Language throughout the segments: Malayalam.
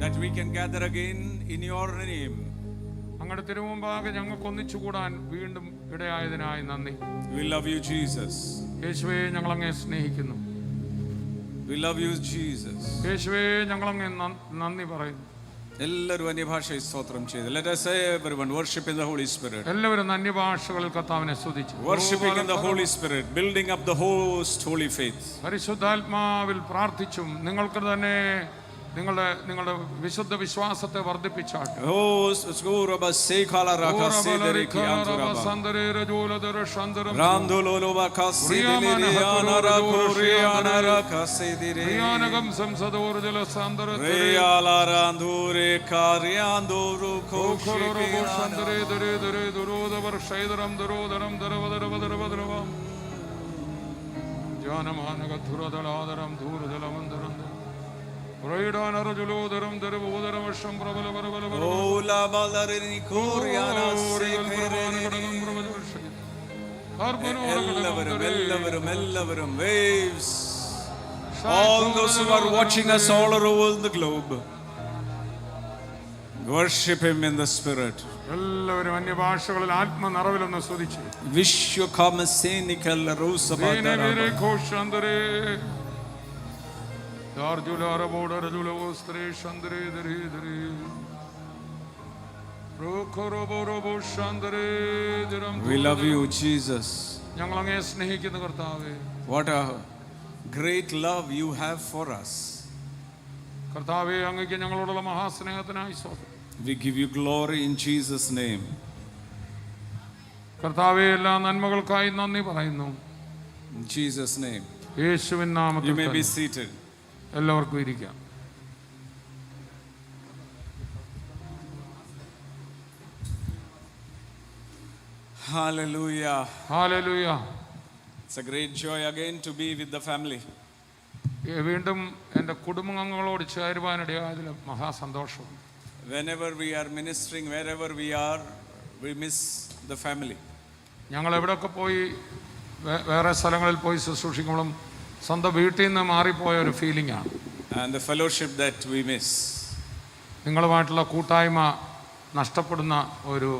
that we can gather again in your name. അങ്ങയുടെ തിരുമുമ്പാകെ ഞങ്ങൾക്ക് ഒന്നിച്ചുകൂടാൻ വീണ്ടും ഇടയായതിനായി നന്ദി. We love you, Jesus. യേശുവേ, ഞങ്ങൾ അങ്ങയെ സ്നേഹിക്കുന്നു. We love you, Jesus. യേശുവേ, ഞങ്ങൾ അങ്ങയെ നന്ദി പറയുന്നു. എല്ലാവരും അന്യഭാഷയിൽ സ്തോത്രം ചെയ്തു. Let us say everyone worship in the Holy Spirit. എല്ലാവരും അന്യഭാഷകളിൽ കർത്താവിനെ സ്തുതിച്ചു. Worshiping in the Holy Spirit, building up the host, holy faith. പരിശുദ്ധാത്മാവിൽ പ്രാർത്ഥിച്ചും നിങ്ങൾക്ക് തന്നെ നിങ്ങളുടെ വിശുദ്ധ വിശ്വാസത്തെ വർദ്ധിപ്പിച്ചാട്ടെ. എല്ലാവരും waves, all those who are watching us all over the globe, worship him in the spirit. എല്ലാവരും അന്യഭാഷകളിൽ ആത്മനിറവിലൊന്ന് സ്തുതിച്ചു. വിശ്വകാമസേനിക്കൽ റൂസബാദരേ ഘോഷാന്തരേ We love you, Jesus. ഞങ്ങൾ അങ്ങയെ സ്നേഹിക്കുന്നു കർത്താവേ. What a great love you have for us. കർത്താവേ, അങ്ങേക്ക് ഞങ്ങളോടുള്ള മഹാസ്നേഹത്തിനായി സ്തോത്രം. We give you glory in Jesus' name. കർത്താവേ, എല്ലാ നന്മകൾക്കായി നന്ദി പറയുന്നു. In Jesus' name. യേശുവിൻ നാമത്തിൽ. You may be seated. എല്ലാവർക്കും ഇരിക്കാം. Hallelujah. Hallelujah. It's a great joy again to be with the family. വീണ്ടും എൻ്റെ കുടുംബാംഗങ്ങളോട് ചേരുവാനിടയായതിൽ മഹാസന്തോഷം. Whenever we are ministering, wherever we are, we miss the family. ഞങ്ങൾ എവിടെയൊക്കെ പോയി വേറെ സ്ഥലങ്ങളിൽ പോയി ശുശ്രൂഷിക്കുമ്പോഴും സ്വന്തം വീട്ടിൽ നിന്ന് മാറിപ്പോയ ഒരു ഫീലിംഗ് ആണ്. And the fellowship that we miss. നിങ്ങളുമായിട്ടുള്ള കൂട്ടായ്മ നഷ്ടപ്പെടുന്ന ഒരു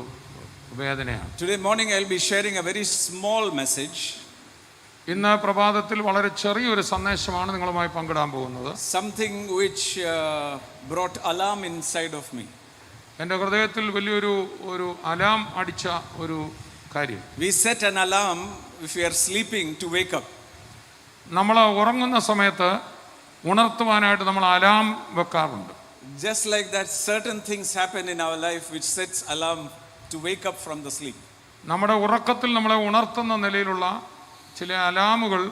വേദനയാണ്. Today morning I'll be sharing a very small message. ഇന്ന് പ്രഭാതത്തിൽ വളരെ ചെറിയൊരു സന്ദേശമാണ് നിങ്ങളുമായി പങ്കിടാൻ പോകുന്നത്. Something which brought alarm inside of me. എൻ്റെ ഹൃദയത്തിൽ വലിയൊരു അലാം അടിച്ച ഒരു കാര്യം. We set an alarm if we are sleeping to wake up. നമ്മൾ ഉറങ്ങുന്ന സമയത്ത് ഉണർത്തുവാനായിട്ട് നമ്മൾ അലാം വെക്കാറുണ്ട്. Just like that, certain things happen in our life which sets alarm to wake up from the sleep. നമ്മുടെ ഉറക്കത്തിൽ നമ്മളെ ഉണർത്തുന്ന നിലയിലുള്ള ചില അലാമുകൾ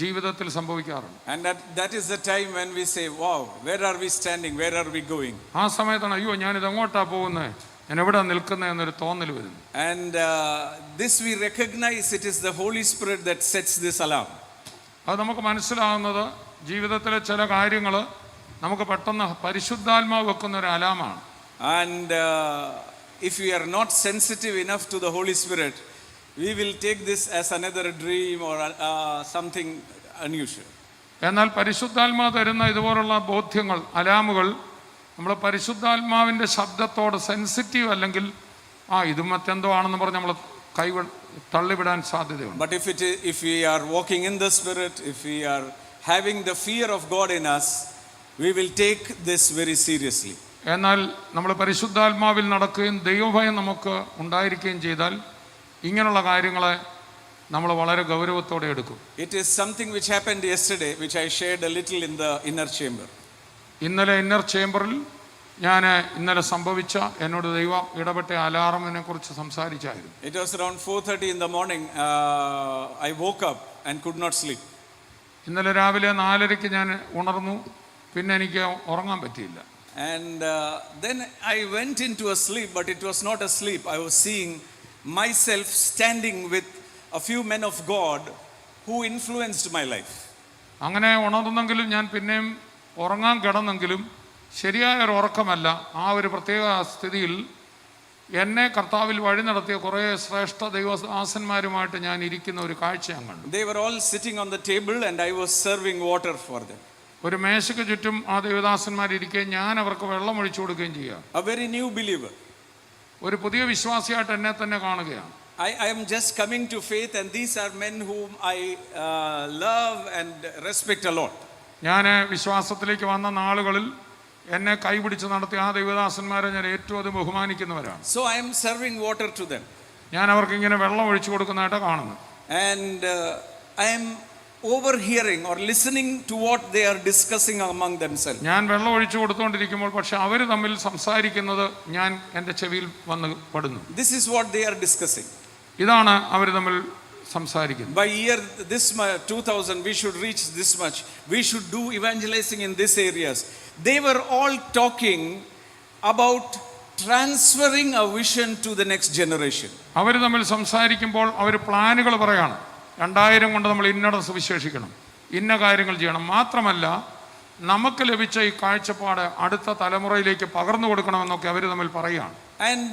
ജീവിതത്തിൽ സംഭവിക്കാറുണ്ട്. And that is the time when we say, wow, where are we standing? Where are we going? ആ സമയത്താണ് അയ്യോ ഞാനിത് എങ്ങോട്ടാ പോകുന്നത്, ഞാൻ എവിടെ നിൽക്കുന്നത് എന്നൊരു തോന്നൽ വരുന്നു. And this we recognize it is the Holy Spirit that sets this alarm. അത് നമുക്ക് മനസ്സിലാകുന്നത് ജീവിതത്തിലെ ചില കാര്യങ്ങൾ നമുക്ക് പെട്ടെന്ന് പരിശുദ്ധാത്മാവ് വെക്കുന്ന ഒരു അലാമാണ്. And if we are not sensitive enough to the Holy Spirit, we will take this as another dream or something unusual. എന്നാൽ പരിശുദ്ധാത്മാവ് തരുന്ന ഇതുപോലുള്ള ബോധ്യങ്ങൾ, അലാമുകൾ നമ്മൾ പരിശുദ്ധാത്മാവിൻ്റെ ശബ്ദത്തോട് സെൻസിറ്റീവ് അല്ലെങ്കിൽ ഇത് മറ്റെന്തോ ആണെന്ന് പറഞ്ഞ് നമ്മൾ തള്ളിവിടാൻ സാധ്യതയുണ്ട്. But if we are walking in the Spirit, if we are having the fear of God in us, we will take this very seriously. എന്നാൽ നമ്മൾ പരിശുദ്ധാത്മാവിൽ നടക്കുകയും ദൈവഭയം നമുക്ക് ഉണ്ടായിരിക്കുകയും ചെയ്താൽ ഇങ്ങനെയുള്ള കാര്യങ്ങളെ നമ്മൾ വളരെ ഗൗരവത്തോടെ എടുക്കും. It is something which happened yesterday, which I shared a little in the inner chamber. ഇന്നലെ ഇന്നർ ചേംബറിൽ ഞാൻ ഇന്നലെ സംഭവിച്ച എന്നോട് ദൈവം ഇടപെട്ട അലാറമിനെ കുറിച്ച് സംസാരിച്ചായിരുന്നു. It was around 4:30 in the morning. I woke up and could not sleep. ഇന്നലെ രാവിലെ 4:30 ഞാൻ ഉണർന്നു, പിന്നെ എനിക്ക് ഉറങ്ങാൻ പറ്റിയില്ല. And then I went into a sleep, but it was not a sleep. I was seeing myself standing with a few men of God who influenced my life. അങ്ങനെ ഉണർന്നെങ്കിലും ഞാൻ പിന്നെയും ഉറങ്ങാൻ കിടന്നെങ്കിലും ശരിയായ ഒരു ഉറക്കമല്ല. ആ ഒരു പ്രത്യേക സ്ഥിതിയിൽ എന്നെ കർത്താവിൽ വഴി നടത്തിയ കുറേ ശ്രേഷ്ഠ ദൈവദാസന്മാരുമായിട്ട് ഞാൻ ഇരിക്കുന്ന ഒരു കാഴ്ച ഞാൻ കണ്ടു. They were all sitting on the table and I was serving water for them. ഒരു മേശയ്ക്ക് ചുറ്റും ആ ദൈവദാസന്മാരിരിക്കുകയും ഞാൻ അവർക്ക് വെള്ളം ഒഴിച്ചു കൊടുക്കുകയും ചെയ്യുക. A very new believer. ഒരു പുതിയ വിശ്വാസിയായിട്ട് എന്നെ തന്നെ കാണുകയാണ്. I am just coming to faith and these are men whom I love and respect a lot. ഞാൻ വിശ്വാസത്തിലേക്ക് വന്ന നാളുകളിൽ എന്നെ കൈപിടിച്ച് നടത്തിയ ആ ദൈവദാസന്മാരെ ഞാൻ ഏറ്റവും അത് ബഹുമാനിക്കുന്നവരാണ്. So I am serving water to them. ഞാൻ അവർക്ക് ഇങ്ങനെ വെള്ളം ഒഴിച്ചു കൊടുക്കുന്നതായിട്ട് കാണുന്നു. And I am overhearing or listening to what they are discussing among themselves. ഞാൻ വെള്ളം ഒഴിച്ചു കൊടുത്തുകൊണ്ടിരിക്കുമ്പോൾ പക്ഷെ അവർ തമ്മിൽ സംസാരിക്കുന്നത് ഞാൻ എൻ്റെ ചെവിയിൽ വന്ന് പെടുന്നു. This is what they are discussing. ഇതാണ് അവർ തമ്മിൽ സംസാരിക്കുന്നത്. By year this 2000 we should reach this much. We should do evangelizing in these areas. They were all talking about transferring a vision to the next generation. അവർ തമ്മിൽ സംസാരിക്കുമ്പോൾ അവർ പ്ലാനുകൾ പറയാണ്. 2000 കൊണ്ട് നമ്മൾ ഇന്നട സുവിശേഷിക്കണം, ഇന്ന കാര്യങ്ങൾ ചെയ്യണം. മാത്രമല്ല നമുക്ക് ലഭിച്ച ഈ കാഴ്ചപ്പാട് അടുത്ത തലമുറയിലേക്ക് പകർന്നു കൊടുക്കണമെന്നൊക്കെ അവർ തമ്മിൽ പറയുകയാണ്. And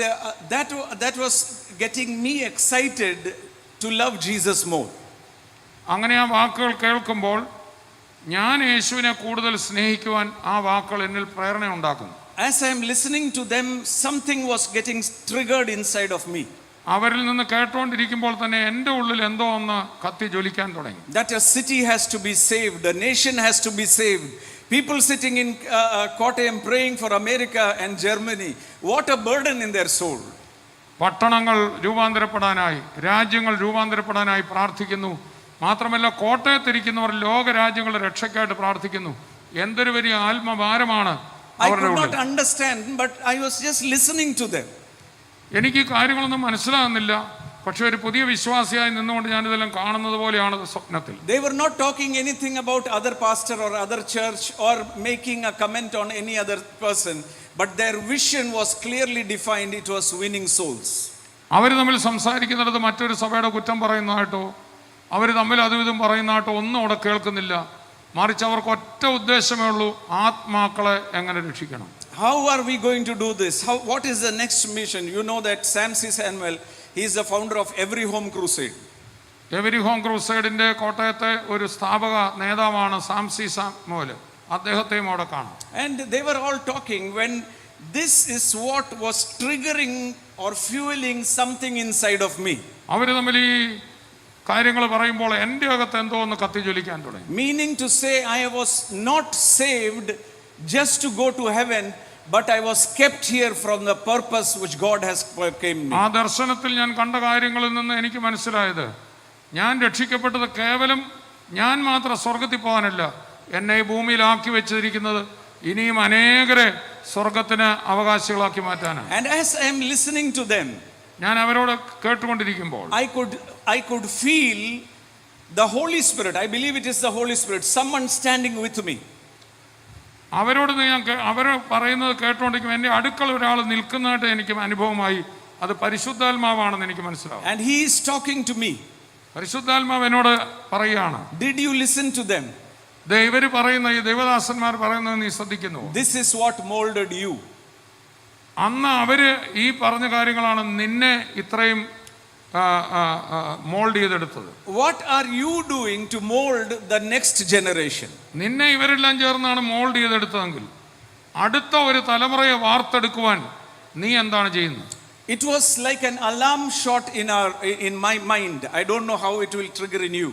that was getting me excited to love Jesus more. അങ്ങനെ ആ വാക്കുകൾ കേൾക്കുമ്പോൾ ഞാൻ യേശുവിനെ കൂടുതൽ സ്നേഹിക്കുവാൻ ആ വാക്കുകൾ എന്നിൽ പ്രേരണ ഉണ്ടാക്കുന്നു. As I am listening to them, something was getting triggered inside of me. അവരിൽ നിന്ന് കേട്ടുകൊണ്ടിരിക്കുമ്പോൾ തന്നെ എൻ്റെ ഉള്ളിൽ എന്തോ ഒന്ന് കത്തി ജ്വലിക്കാൻ തുടങ്ങി. That a city has to be saved, a nation has to be saved. People sitting in Kottayam praying for America and Germany. What a burden in their soul. പട്ടണങ്ങൾ രൂപാന്തരപ്പെടാനായി, രാജ്യങ്ങൾ രൂപാന്തരപ്പെടാനായി പ്രാർത്ഥിക്കുന്നു. മാത്രമല്ല കോട്ടയത്തിരിക്കുന്നവർ ലോക രാജ്യങ്ങളുടെ രക്ഷയ്ക്കായിട്ട് പ്രാർത്ഥിക്കുന്നു. എന്തൊരു വലിയ ആത്മഭാരമാണ് അവരുടെ I could ഉള്ളിൽ. not understand, but I was just listening to them. എനിക്ക് കാര്യങ്ങളൊന്നും മനസ്സിലാകുന്നില്ല, പക്ഷെ ഒരു പുതിയ വിശ്വാസിയായി നിന്നുകൊണ്ട് ഞാനിതെല്ലാം കാണുന്നത് പോലെയാണ് സ്വപ്നത്തിൽ. They were not talking anything about other pastor or other church or making a comment on any other person, but their vision was clearly defined. It was winning souls. അവർ തമ്മിൽ സംസാരിക്കുന്നിടത്ത് മറ്റൊരു സഭയുടെ കുറ്റം പറയുന്നതായിട്ടോ അവർ തമ്മിൽ അതും ഇതും പറയുന്നതായിട്ടോ ഒന്നും അവിടെ കേൾക്കുന്നില്ല. മറിച്ച് അവർക്ക് ഒറ്റ ഉദ്ദേശമേ ഉള്ളൂ, ആത്മാക്കളെ എങ്ങനെ രക്ഷിക്കണം. How are we going to do this? What is the next mission? You know that Sam C. Samuel, he is the founder of Every Home Crusade. Every home ക്രൂസൈഡിന്റെ കോട്ടയത്തെ ഒരു സ്ഥാപക നേതാവാണ് സാം സി സാമുവൽ. അദ്ദേഹത്തെയും അവിടെ കാണാം. And they were all talking when this is what was triggering or fueling something inside of me. അവർ തമ്മിൽ ഈ കാര്യങ്ങൾ പറയുമ്പോൾ എൻ്റെ അകത്ത് എന്തോ ഒന്ന് കത്തിജ്വലിക്കാൻ തുടങ്ങി. Meaning to say, I was not saved just to go to heaven, but I was kept here from the purpose which God has came me. ആ ദർശനത്തിൽ ഞാൻ കണ്ട കാര്യങ്ങളിൽ നിന്ന് എനിക്ക് മനസ്സിലായത്, ഞാൻ രക്ഷിക്കപ്പെട്ടത് കേവലം ഞാൻ മാത്രം സ്വർഗത്തിൽ പോകാനല്ല, എന്നെ ഈ ഭൂമിയിലാക്കി വെച്ചിരിക്കുന്നത് ഇനിയും അനേകരെ സ്വർഗത്തിന് അവകാശികളാക്കി മാറ്റാനാണ്. And as I am listening to them, ഞാൻ അവരോട് കേട്ടുകൊണ്ടിരിക്കുമ്പോൾ I could feel the Holy Spirit. I believe it is the Holy Spirit. Someone standing with me. അവരോട് അവർ പറയുന്നത് കേട്ടുകൊണ്ടിരിക്കും. എൻ്റെ അടുക്കള ഒരാൾ നിൽക്കുന്നതായിട്ട് എനിക്ക് അനുഭവമായി. അത് പരിശുദ്ധാത്മാവാണെന്ന് എനിക്ക് മനസ്സിലാവും. And he is talking to me. പരിശുദ്ധാത്മാവ് എന്നോട് പറയുകയാണ്. Did you listen to them? ഇവർ പറയുന്ന ഈ ദൈവദാസന്മാർ പറയുന്നത് നീ ശ്രദ്ധിക്കുന്നു. This is what molded you. അന്ന് അവര് ഈ പറഞ്ഞ കാര്യങ്ങളാണ് നിന്നെ ഇത്രയും മോൾഡ് ചെയ്തെടുത്തത്. What are you doing to mold the next generation? നിന്നെ ഇവരെല്ലാം ചേർന്നാണ് മോൾഡ് ചെയ്തെടുത്തതെങ്കിൽ അടുത്ത ഒരു തലമുറയെ വാർത്തെടുക്കുവാൻ നീ എന്താണ് ചെയ്യുന്നത്? It was like an alarm shot in my mind. I don't know how it will trigger in you.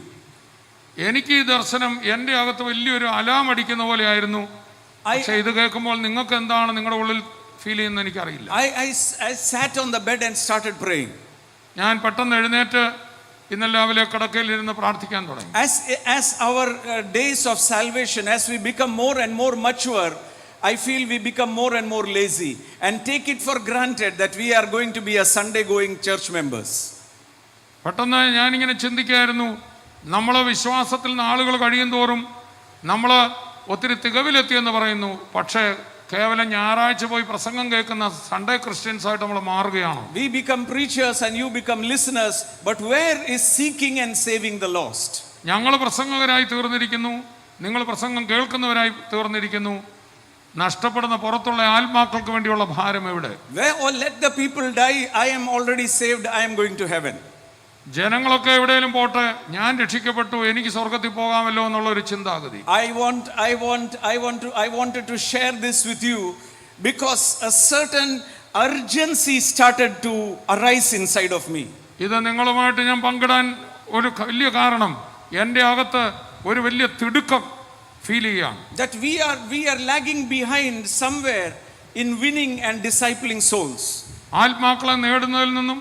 എനിക്ക് ഈ ദർശനം എൻ്റെ അകത്ത് വലിയൊരു അലാം അടിക്കുന്ന പോലെ ആയിരുന്നു. പക്ഷേ ഇത് കേൾക്കുമ്പോൾ നിങ്ങൾക്ക് എന്താണ് നിങ്ങളുടെ ഉള്ളിൽ ഫീൽ ചെയ്യുന്നത് എനിക്കറിയില്ല. I sat on the bed and started praying. ഞാൻ പെട്ടെന്ന് എഴുന്നേറ്റ് ഇന്നലെ രാവിലെ കിടക്കയിൽ ഇരുന്ന് പ്രാർത്ഥിക്കാൻ തുടങ്ങി. As our days of salvation, as we become more and more mature, I feel we become more and more lazy and take it for granted that we are going to be a Sunday going church members. പെട്ടെന്ന് ഞാനിങ്ങനെ ചിന്തിക്കായിരുന്നു, നമ്മളെ വിശ്വാസത്തിൽ നാളുകൾ കഴിയും തോറും നമ്മൾ ഒത്തിരി തികവിലെത്തിയെന്ന് പറയുന്നു. പക്ഷേ കേവലം ഞായറാഴ്ച പോയി പ്രസംഗം കേൾക്കുന്ന സൺഡേ ക്രിസ്ത്യൻസ് ആയിട്ട് നമ്മൾ മാറുകയാണ്. We become preachers and you become listeners, but where is seeking and saving the lost? ഞങ്ങൾ പ്രസംഗകരായി തീർന്നിരിക്കുന്നു, നിങ്ങൾ പ്രസംഗം കേൾക്കുന്നവരായി തീർന്നിരിക്കുന്നു. നഷ്ടപ്പെടുന്ന പുറത്തുള്ള ആത്മാക്കൾക്ക് വേണ്ടിയുള്ള ഭാരം എവിടെ? Or let the people die, I am already saved, I am going to heaven. ജനങ്ങളൊക്കെ എവിടെയെങ്കിലും പോട്ടെ, ഞാൻ രക്ഷിക്കപ്പെട്ടു, എനിക്ക് സ്വർഗത്തിൽ പോകാമല്ലോ എന്നുള്ള ഒരു ചിന്താഗതി. I wanted to share this with you because a certain urgency started to arise inside of me. ഇത് നിങ്ങളുമായിട്ട് ഞാൻ പങ്കിടാൻ ഒരു വലിയ കാരണം എൻ്റെ അകത്ത് ഒരു വലിയ തിടുക്കം ഫീൽ ചെയ്യാം. That we are lagging behind somewhere in winning and discipling souls. ആത്മാക്കളെ നേടുന്നതിൽ നിന്നും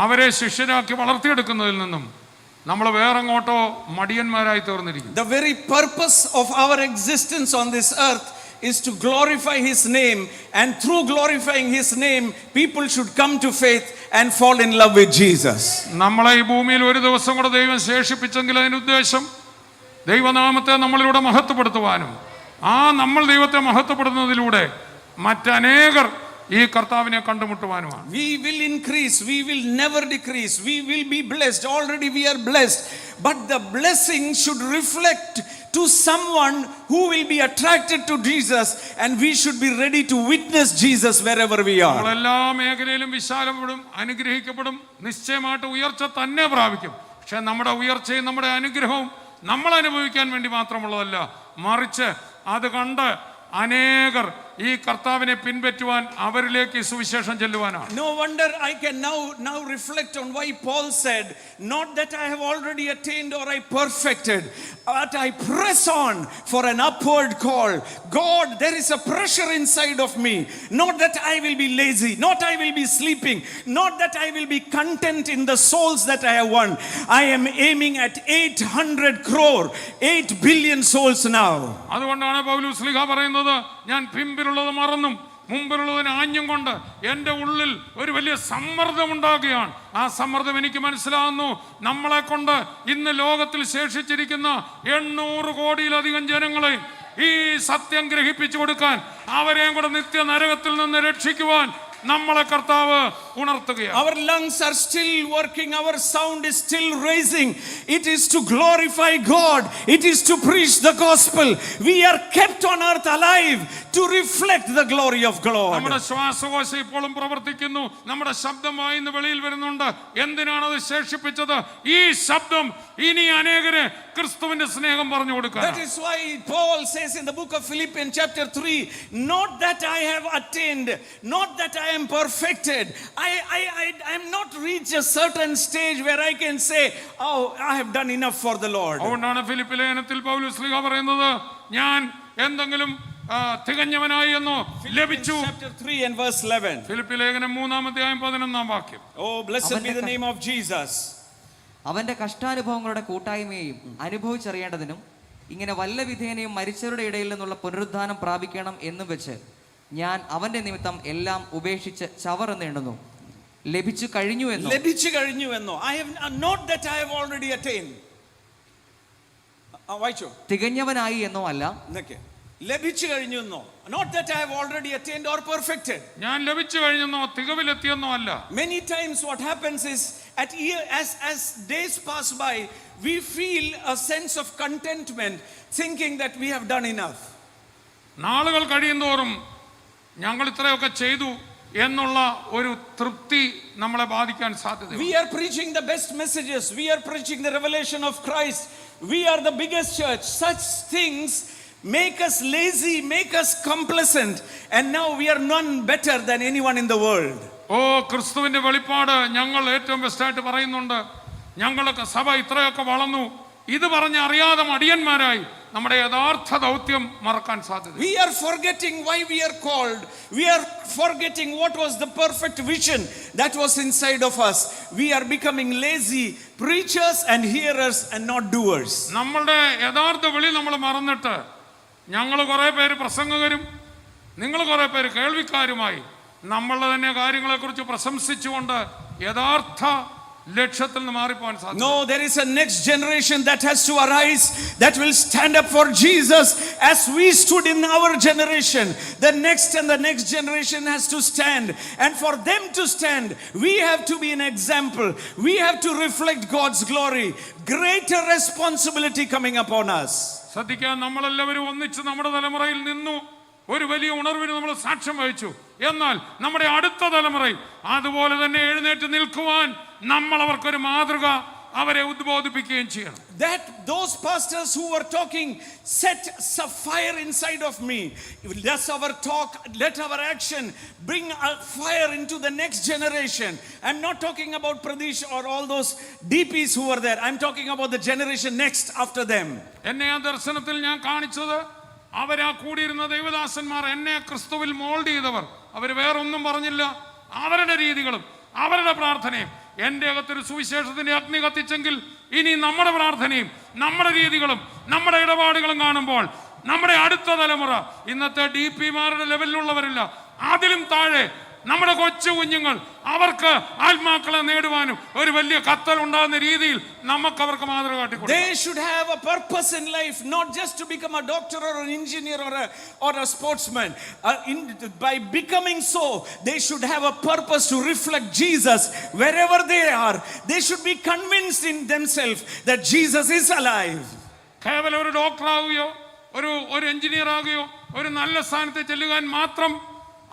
അവരെ ശിഷ്യരാക്കി വളർത്തിയെടുക്കുന്നതിൽ നിന്നും നമ്മൾ വേറെങ്ങോട്ടോ മടിയന്മാരായി തീർന്നിരിക്കും. The very purpose of our existence on this earth is to glorify his name, and through glorifying his name people should come to faith and fall in love with Jesus. നമ്മളെ ഈ ഭൂമിയിൽ ഒരു ദിവസം കൂടെ ദൈവം ശേഷിപ്പിച്ചെങ്കിൽ അതിന്റെ ഉദ്ദേശം ദൈവനാമത്തെ നമ്മളിലൂടെ മഹത്വപ്പെടുത്തുവാനും നമ്മൾ ദൈവത്തെ മഹത്വപ്പെടുത്തുന്നതിലൂടെ മറ്റനേകർ ഈ കർത്താവിനെ കണ്ടുമുട്ടുവാനുമാണ്. We will increase, we will never decrease, we will be blessed. Already we are blessed, but the blessing should reflect to someone who will be attracted to Jesus, and we should be ready to witness Jesus wherever we are. എല്ലാ മേഖലയിലും വിശാലപ്പെടും, അനുഗ്രഹിക്കപ്പെടും, നിശ്ചയമായിട്ട് ഉയർച്ച തന്നെ പ്രാപിക്കും. പക്ഷെ നമ്മുടെ ഉയർച്ചയും നമ്മുടെ അനുഗ്രഹവും നമ്മൾ അനുഭവിക്കാൻ വേണ്ടി മാത്രമുള്ളതല്ല, മറിച്ച് അത് കണ്ട് അനേകർ ഈ കർത്താവിനെ പിൻപറ്റുവാൻ അവരിലേക്ക് സുവിശേഷം ചെല്ലുവാനാണ്. No wonder I can now reflect on why Paul said, not that I have already attained or I perfected, but I press on for an upward call. God, there is a pressure inside of me. Not that I will be lazy, not I will be sleeping, not that I will be content in the souls that I have won. I am aiming at 800 crore, 8 billion souls now. അതുകൊണ്ടാണ് പൗലോസ് ശ്ലീഹ പറയുന്നത്, ഞാൻ പിമ്പിലുള്ളത് മറന്നും മുമ്പിലുള്ളതിന് ആഞ്ഞും കൊണ്ട് എൻ്റെ ഉള്ളിൽ ഒരു വലിയ സമ്മർദ്ദം ഉണ്ടാകുകയാണ്. ആ സമ്മർദ്ദം എനിക്ക് മനസ്സിലാകുന്നു. നമ്മളെ കൊണ്ട് ഇന്ന് ലോകത്തിൽ ശേഷിച്ചിരിക്കുന്ന 800 കോടിയിലധികം ജനങ്ങളെ ഈ സത്യം ഗ്രഹിപ്പിച്ചു കൊടുക്കാൻ, അവരെയും കൂടെ നിത്യ നരകത്തിൽ നിന്ന് രക്ഷിക്കുവാൻ നമ്മളെ കർത്താവ് ഉണർത്തുകയാണ്. Our lungs are still working, our sound is still raising. It is to glorify God, it is to preach the gospel. We are kept on earth alive to reflect the glory of God. നമ്മുടെ ശ്വാസകോശം ഇപ്പോഴും പ്രവർത്തിക്കുന്നു, നമ്മുടെ ശബ്ദമായി ഇന്ന് വെളിയിൽ വരുന്നുണ്ട്. എന്തിനാണ് അത് ശേഷിപ്പിച്ചത്? ഈ ശബ്ദം ഇനി അനേകരെ ക്രിസ്തുവിന്റെ സ്നേഹം പറഞ്ഞു കൊടുക്കാൻ. That is why Paul says in the book of Philippians chapter 3, not that I have attained, not that I am perfected, I am not reached a certain stage where I can say, oh, I have done enough for the Lord. അതുകൊണ്ടാണ് ഫിലിപ്പി ലേഖനത്തിൽ പൗലോസ് ശ്ലീഹ പറയുന്നത്, ഞാൻ എന്തെങ്കിലും തികഞ്ഞവനായി എന്നോ ലഭിച്ചു. Chapter 3 and verse 11. ഫിലിപ്പി ലേഖനം 3:11 Oh, blessed be the name of Jesus. അവന്റെ കഷ്ടാനുഭവങ്ങളുടെ കൂട്ടായ്മയെയും അനുഭവിച്ചറിയേണ്ടതിനും ഇങ്ങനെ വല്ല വിധേനയും മരിച്ചവരുടെ ഇടയിൽ നിന്നുള്ള പുനരുദ്ധാനം പ്രാപിക്കണം എന്നും വെച്ച് ഞാൻ അവന്റെ നിമിത്തം എല്ലാം ഉപേക്ഷിച്ച് ചവറെന്നെണ്ണുന്നു. ലഭിച്ചു കഴിഞ്ഞു എന്നോ ലഭിച്ചു കഴിഞ്ഞു എന്നോ. I have not that I have already attained. വായിച്ചോ. തികഞ്ഞവനായി എന്നോ അല്ല. എന്നൊക്കെ ലഭിച്ചു കഴിഞ്ഞു എന്നോ. Not that I have already attained or perfected. ഞാൻ ലഭിച്ചു കഴിഞ്ഞെന്നോ തികവിലെത്തിയെന്നോ അല്ല. Many times what happens is as days pass by, we feel a sense of contentment, thinking that we have done enough. നാളുകൾ കഴിയുന്തോറും ഞങ്ങൾ ഇത്രയൊക്കെ ചെയ്തു എന്നുള്ള ഒരു തൃപ്തി നമ്മളെ ബാധിക്കാൻ സാധ്യതയുണ്ട്. We are preaching the best messages. We are preaching the revelation of Christ. We are the biggest church. Such things make us lazy, make us complacent, and now we are none better than anyone in the world. ഓ ക്രിസ്തുവിന്റെ വെളിപ്പാട് ഞങ്ങൾ ഏറ്റവും ബെസ്റ്റായിട്ട് പറയുന്നുണ്ട്. ഞങ്ങളൊക്കെ സഭ ഇത്രയൊക്കെ വളർന്നു, ഇത് പറഞ്ഞ് അറിയാതെ മടിയന്മാരായി നമ്മുടെ യഥാർത്ഥ ദൗത്യം മറക്കാൻ സാധ്യത. We are forgetting why we are called. We are forgetting what was the perfect vision that was inside of us. We are becoming lazy preachers and hearers and not doers. നമ്മളുടെ യഥാർത്ഥ വിളി നമ്മൾ മറന്നിട്ട് ഞങ്ങൾ കുറേ പേര് പ്രസംഗകരും നിങ്ങൾ കുറേ പേര് കേൾവിക്കാരുമായി നമ്മളുടെ തന്നെ കാര്യങ്ങളെക്കുറിച്ച് പ്രശംസിച്ചുകൊണ്ട് യഥാർത്ഥ ലക്ഷ്യത്തിൽ നിന്ന് മാറിപ്പോകാൻ സാധിക്കും. No, there is a next generation that has to arise that will stand up for Jesus as we stood in our generation. The next and the next generation has to stand, and for them to stand we have to be an example. We have to reflect God's glory. Greater responsibility coming upon us. ശ്രദ്ധിക്കാൻ, നമ്മളെല്ലാവരും ഒന്നിച്ച് നമ്മുടെ തലമുറയിൽ നിന്നു ഒരു വലിയ ഉണർവിന് നമ്മൾ സാക്ഷ്യം വഹിച്ചു. എന്നാൽ നമ്മുടെ അടുത്ത തലമുറയിൽ അതുപോലെ തന്നെ എഴുന്നേറ്റ് നിൽക്കുവാൻ നമ്മൾ അവർക്കൊരു മാതൃക അവരെ ഉദ്ബോധിപ്പിക്കുകയും ചെയ്യണം. That those pastors who were talking set a fire inside of me. Let our talk, let our action bring a fire into the next generation. I'm not talking about Pradesh or all those DPs who were there. I'm talking about the generation next after them. എന്നെ ആ ദർശനത്തിൽ ഞാൻ കാണിച്ചത് അവരാ കൂടിയിരുന്ന ദൈവദാസന്മാർ, എന്നെ ക്രിസ്തുവിൽ മോൾഡ് ചെയ്തവർ. അവർ വേറൊന്നും പറഞ്ഞില്ല. അവരുടെ രീതികളും അവരുടെ പ്രാർത്ഥനയും എൻ്റെ അകത്തൊരു സുവിശേഷത്തിന്റെ അഗ്നി കത്തിച്ചെങ്കിൽ ഇനി നമ്മുടെ പ്രാർത്ഥനയും നമ്മുടെ രീതികളും നമ്മുടെ ഇടപാടുകളും കാണുമ്പോൾ നമ്മുടെ അടുത്ത തലമുറ ഇന്നത്തെ DP-മാരുടെ ലെവലിലുള്ളവരില്ല, അതിലും താഴെ നമ്മുടെ കൊച്ചു കുഞ്ഞുങ്ങൾ അവർക്ക് ആത്മാക്കളെ നേടുവാനും ഒരു വലിയ കത്തൽ ഉണ്ടാകുന്ന രീതിയിൽ നമുക്ക് അവർക്ക് മാതൃക കാട്ടിക്കൊടുക്കണം. They should have a purpose in life, not just to become a doctor or an engineer or a sportsman. By becoming so, they should have a purpose to reflect Jesus wherever they are. They should be convinced in themselves that Jesus is alive. കേവലം ഒരു ഡോക്ടർ ആവുകയോ ഒരു എഞ്ചിനീയർ ആവുകയോ ഒരു നല്ല സ്ഥാനത്ത് ചെല്ലുവാൻ മാത്രം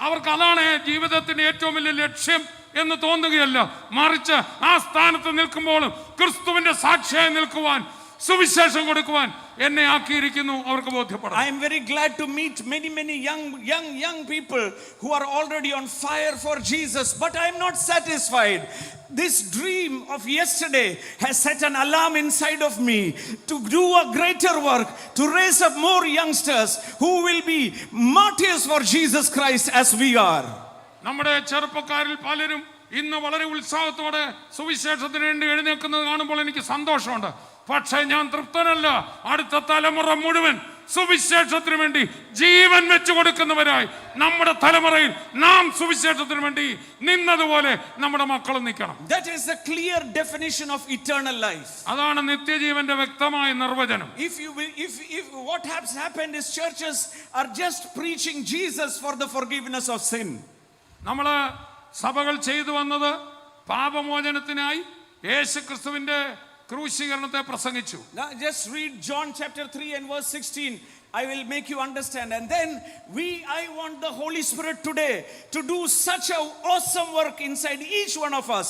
അവർക്ക് അതാണ് ജീവിതത്തിന്റെ ഏറ്റവും വലിയ ലക്ഷ്യം എന്ന് തോന്നുകയല്ല. മറിച്ച് ആ സ്ഥാനത്ത് നിൽക്കുമ്പോഴും ക്രിസ്തുവിന്റെ സാക്ഷിയായി നിൽക്കുവാൻ, സുവിശേഷം കൊടുക്കുവാൻ എന്നെ ആക്കിയിരിക്കുന്നു അവർക്ക് ബോധ്യപ്പെടാം. I am very glad to meet many young people who are already on fire for Jesus, but I am not satisfied. This dream of yesterday has set an alarm inside of me to do a greater work, to raise up more youngsters who will be martyrs for Jesus Christ as we are. നമ്മുടെ ചെറുപ്പക്കാരിൽ പലരും ഇന്ന് വളരെ ഉത്സാഹത്തോടെ സുവിശേഷത്തിന് വേണ്ടി എഴുന്നേൽക്കുന്നത് കാണുമ്പോൾ എനിക്ക് സന്തോഷമുണ്ട്. പക്ഷേ ഞാൻ തൃപ്തനല്ല. അടുത്ത തലമുറ മുഴുവൻ സുവിശേഷത്തിന് വേണ്ടി ജീവൻ വെച്ചു കൊടുക്കുന്നവരായി നമ്മുടെ തലമുറയിൽ നാം സുവിശേഷത്തിന് വേണ്ടി നിന്നതുപോലെ നമ്മുടെ മക്കളും നിൽക്കണം. That is the clear definition of eternal life. അതാണ് നിത്യജീവന്റെ വ്യക്തമായ നിർവചനം. If what has happened is churches are just preaching Jesus for the forgiveness of sin. നമ്മള് സഭകൾ ചെയ്തു വന്നത് പാപമോചനത്തിനായി യേശുക്രിസ്തുവിന്റെ ക്രൂശീകരണത്തെ പ്രസംഗിച്ചു. Now just read John chapter 3 and verse 16. I will make you understand. And then I want the Holy Spirit today to do such an awesome work inside each one of us.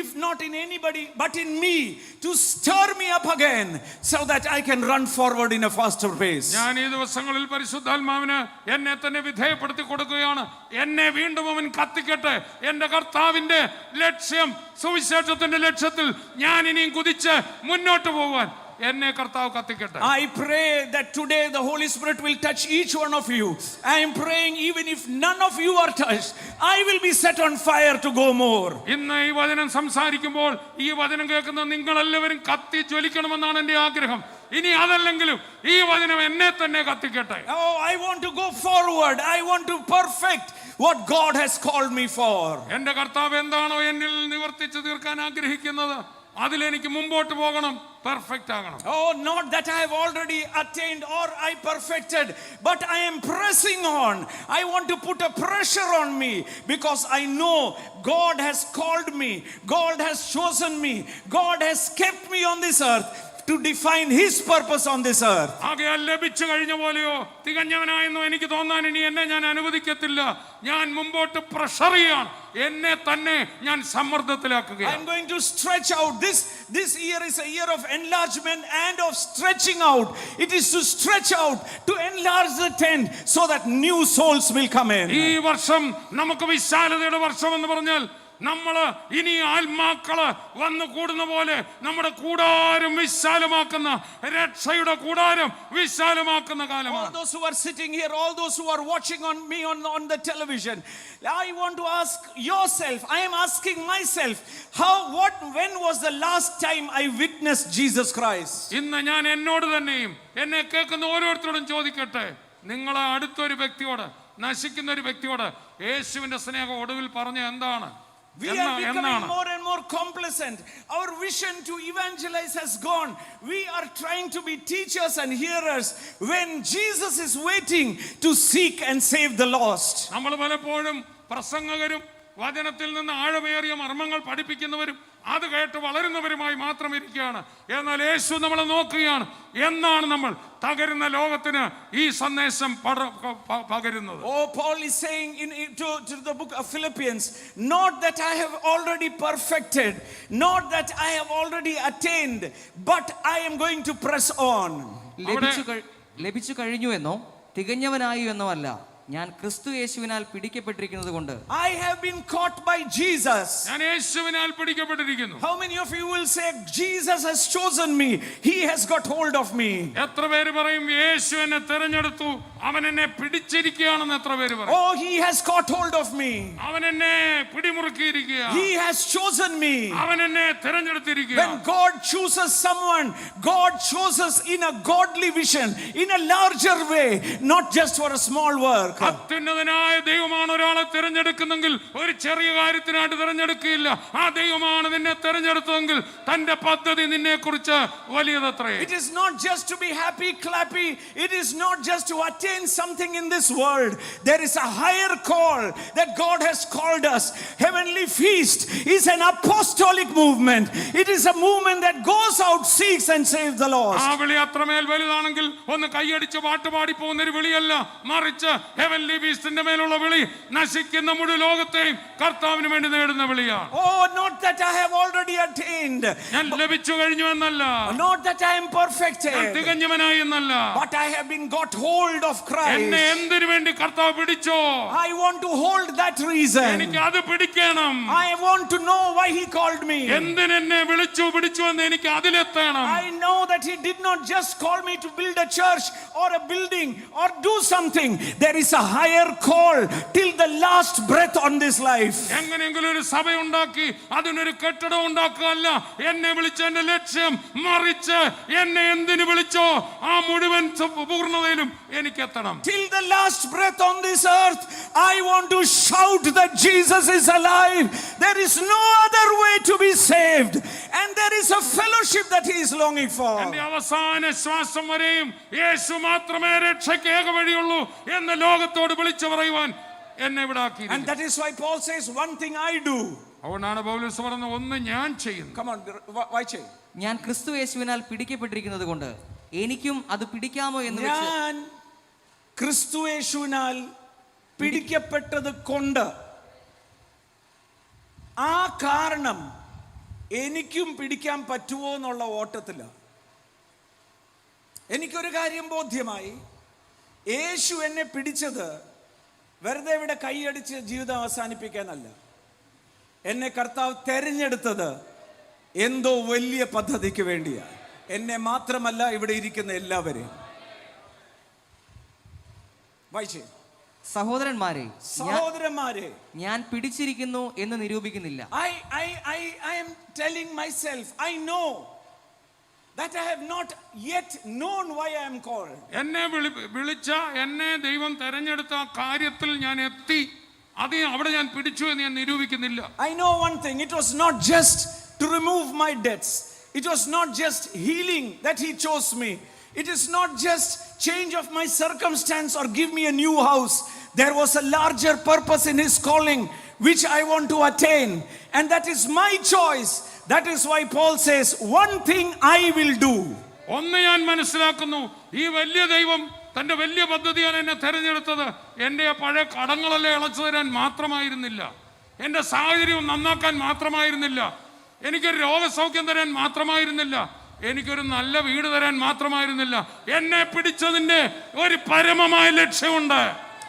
If not in anybody but in me, to stir me up again so that I can run forward in a faster pace. ഞാൻ ഈ ദിവസങ്ങളിൽ പരിശുദ്ധാത്മാവിന് എന്നെ തന്നെ വിധേയപ്പെടുത്തി കൊടുക്കുകയാണ്. എന്നെ വീണ്ടും അവൻ കത്തിക്കട്ടെ. എൻ്റെ കർത്താവിന്റെ ലക്ഷ്യം, സുവിശേഷത്തിന്റെ ലക്ഷ്യത്തിൽ ഞാൻ ഇനിയും കുതിച്ച് മുന്നോട്ട് പോകുവാൻ എന്നെ കർത്താവ് കത്തിക്കട്ടെ. I pray that today the Holy Spirit will touch each one of you. I am praying even if none of you are touched, I will be set on fire to go more. ഇന്ന് ഈ വചനം സംസാരിക്കുമ്പോൾ ഈ വചനം കേൾക്കുന്ന നിങ്ങളെല്ലാവരും കത്തി ജ്വലിക്കണമെന്നാണ് എൻ്റെ ആഗ്രഹം. ഇനി അതല്ലെങ്കിലും ഈ വചനം എന്നെ തന്നെ കത്തിക്കട്ടെ. Oh, I want to go forward. I want to perfect what God has called me for. എന്റെ കർത്താവ് എന്താണോ എന്നിൽ നിവർത്തിച്ചു തീർക്കാൻ ആഗ്രഹിക്കുന്നത് അതിലെനിക്ക് മുമ്പോട്ട് പോകണം, പെർഫെക്റ്റ് ആകണം. Oh, not that I have already attained or I perfected, but I am pressing on. I want to put a pressure on me because I know God has called me, God has chosen me, God has kept me on this earth to define His purpose on this earth. ആകയാൽ ലഭിച്ചു കഴിഞ്ഞ പോലെയോ തികഞ്ഞവനായെന്നോ എനിക്ക് തോന്നാൻ ഇനി എന്നെ ഞാൻ അനുവദിക്കത്തില്ല. ഞാൻ മുമ്പോട്ട് പ്രഷർ ചെയ്യാണ്, എന്നെ തന്നെ ഞാൻ സമ്മർദ്ദത്തിലാക്കുകയാണ്. I'm going to stretch out. This year is a year of enlargement and of stretching out. It is to stretch out, to enlarge the tent so that new souls will come in. ഈ വർഷം നമുക്ക് വിശാലതയുടെ വർഷം എന്ന് പറഞ്ഞാൽ നമ്മള് ഇനി ആത്മാക്കള് വന്നു കൂടുന്ന പോലെ നമ്മുടെ കൂടാരം വിശാലമാക്കുന്ന, രക്ഷയുടെ കൂടാരം വിശാലമാക്കുന്ന All കാലമാണ്. those who are sitting here, all those who are watching on me on the television, I want to ask yourself, I am asking myself, when was the last time I witnessed Jesus Christ? ഇന്ന് ഞാൻ എന്നോട് തന്നെയും എന്നെ കേൾക്കുന്ന ഓരോരുത്തരോടും ചോദിക്കട്ടെ, നിങ്ങളെ അടുത്തൊരു വ്യക്തിയോട്, നശിക്കുന്ന ഒരു വ്യക്തിയോട് യേശുവിന്റെ സ്നേഹം ഒടുവിൽ പറഞ്ഞ എന്താണ്? We are becoming more and more complacent. Our vision to evangelize has gone. We are trying to be teachers and hearers when Jesus is waiting to seek and save the lost. നമ്മൾ പലപ്പോഴും പ്രസംഗകരും വചനത്തിൽ നിന്ന് ആഴമേറിയ മർമ്മങ്ങൾ പഠിപ്പിക്കുന്നവരും അത് കേട്ട് വളരുന്നവരുമായി മാത്രം ഇരിക്കുകയാണ്. എന്നാൽ യേശു നമ്മളെ നോക്കുകയാണ്, എന്നാണ് നമ്മൾ തകരുന്ന ലോകത്തിന് ഈ സന്ദേശം പകരുന്നത്. Oh, Paul is saying to the book of Philippians, not that I have already perfected, not that I have already attained, but I am going to press on. ലഭിച്ചു കഴിഞ്ഞു എന്നോ തികഞ്ഞവനായി എന്നോ അല്ല, ഞാൻ ക്രിസ്തു യേശുവിനാൽ പിടിക്കപ്പെട്ടിരിക്കുന്നത് കൊണ്ട്. I have been caught by Jesus. ഞാൻ യേശുവിനാൽ പിടിക്കപ്പെട്ടിരിക്കുന്നു. How many of you will say Jesus has chosen me, he has got hold of me? എത്ര പേര് പറയും യേശു എന്നെ തിരഞ്ഞെടുത്തു, അവൻ എന്നെ പിടിച്ചിരിക്കുകയാണെന്ന് എത്ര പേര് പറയും? Oh, he has caught hold of me, അവൻ എന്നെ പിടിമുറുക്കിയിരിക്കുകയാണ്, he has chosen me. അവൻ എന്നെ തിരഞ്ഞെടുത്തിരിക്കുകയാണ്. When God chooses someone, God chooses in a godly vision, in a larger way, not just for a small work. അത്യുന്നതനായ ദൈവമാണ് ഒരാളെ തിരഞ്ഞെടുക്കുന്നെങ്കിൽ ഒരു ചെറിയ കാര്യത്തിനായിട്ട് തിരഞ്ഞെടുക്കില്ല. ആ ദൈവമാണ് നിന്നെ തിരഞ്ഞെടുത്തതെങ്കിൽ തന്റെ പദ്ധതി നിന്നെ കുറിച്ച് വലിയതത്രേ. It is not just to be happy clappy, it is not just to attain something in this world. There is a higher call that God has called us. Heavenly Feast is an apostolic movement. It is a movement that goes out, seeks and saves the lost. ആ വിളി അത്രമേൽ വലുതാണെങ്കിൽ ഒന്ന് കൈയടിച്ച് പാട്ടുപാടി പോകുന്നൊരു വിളിയല്ല, മറിച്ച് ഹെവൻലി ഫീസ്റ്റിന്റെ മേലുള്ള വിളി നശിക്കുന്ന മുഴുവൻ ലോകത്തെയും കർത്താവിന് വേണ്ടി നേടുന്ന വിളിയാണ്. Oh, not that I have already attained, ഞാൻ ലഭിച്ചു കഴിഞ്ഞു എന്നല്ല, not that I am perfected, തികഞ്ഞവനായി എന്നല്ല, but I have been got hold of Christ. എന്നെ എന്തിനു വേണ്ടി കർത്താവ് പിടിച്ചോ, I want to hold that reason. എനിക്ക് അത് പിടിക്കണം. I want to know why he called me. എന്തിനെന്നെ പിടിച്ചു എന്ന് എനിക്ക് അതിലെത്തണം. I know that he did not just call me to build a church or a building or do something. There is a higher call till the last breath on this life. എങ്ങനെയെങ്കിലും ഒരു സഭ ഉണ്ടാക്കി അതിനൊരു കെട്ടിടം ഉണ്ടാക്കുകയല്ല എന്നെ വിളിച്ച എന്റെ ലക്ഷ്യം, മറിച്ച് എന്നെ എന്തിനു വിളിച്ചോ ആ മുഴുവൻ പൂർണ്ണതയിലും എനിക്ക് എത്തണം. Till the last breath on this earth, I want to shout that Jesus is alive. There is no other way to be saved, and there is a fellowship that he is longing for. എന്റെ അവസാന ശ്വാസം വരെയും യേശു മാത്രമേ രക്ഷയ്ക്ക് ഏക വഴിയുള്ളൂ എന്ന് ലോകത്തോട് വിളിച്ചു പറയുവാൻ എന്നെ ഇവിടെ ആക്കി. And that is why Paul says, one thing I do. അതുകൊണ്ടാണ് പൗലോസ് പറയുന്നത്, ഒന്ന് ഞാൻ ചെയ്യുന്നു. Come on, why change? ഞാൻ ക്രിസ്തു യേശുവിനാൽ പിടിക്കപ്പെട്ടിരിക്കുന്നത് കൊണ്ട് എനിക്കും അത് പിടിക്കാമോ എന്ന് വെച്ച്. ഞാൻ ക്രിസ്തു യേശുവിനാൽ പിടിക്കപ്പെട്ടത് കൊണ്ട് ആ കാരണം എനിക്കും പിടിക്കാൻ പറ്റുമോ എന്നുള്ള ഓട്ടത്തില്ല. എനിക്കൊരു കാര്യം ബോധ്യമായി, യേശു എന്നെ പിടിച്ചത് വെറുതെ ഇവിടെ കൈയടിച്ച് ജീവിതം അവസാനിപ്പിക്കാനല്ല. എന്നെ കർത്താവ് തെരഞ്ഞെടുത്തത് എന്തോ വലിയ പദ്ധതിക്ക് വേണ്ടിയാണ്. എന്നെ മാത്രമല്ല, ഇവിടെ ഇരിക്കുന്ന എല്ലാവരെയും. വായിച്ചേ. സഹോദരന്മാരെ, ഞാൻ പിടിച്ചിരിക്കുന്നു എന്ന് നിരൂപിക്കുന്നില്ല. I am telling myself, I know that I have not yet known why I am called. എന്നെ വിളിച്ച, എന്നെ ദൈവം തെരഞ്ഞെടുത്ത കാര്യത്തിൽ ഞാൻ എത്തി. അത് അവിടെ ഞാൻ പിടിച്ചു എന്ന് ഞാൻ നിരൂപിക്കുന്നില്ല. I know one thing, it was not just to remove my debts. It was not just healing that he chose me. It is not just change of my circumstance or give me a new house. There was a larger purpose in his calling which I want to attain, and that is my choice. That is why Paul says, one thing I will do. ഒന്ന് ഞാൻ മനസ്സിലാക്കുന്നു, ഈ വലിയ ദൈവം തന്റെ വലിയ പദ്ധതിയാണ് എന്നെ തെരഞ്ഞെടുത്തത്. എൻ്റെ പഴയ കടങ്ങളെല്ലാം ഇളച്ചു തരാൻ മാത്രമായിരുന്നില്ല, എൻ്റെ സാഹചര്യം നന്നാക്കാൻ മാത്രമായിരുന്നില്ല, എനിക്കൊരു രോഗസൗഖ്യം തരാൻ മാത്രമായിരുന്നില്ല, എനിക്കൊരു നല്ല വീട് തരാൻ മാത്രമായിരുന്നില്ല. എന്നെ പിടിച്ചതിന്റെ ഒരു പരമമായ ലക്ഷ്യമുണ്ട്.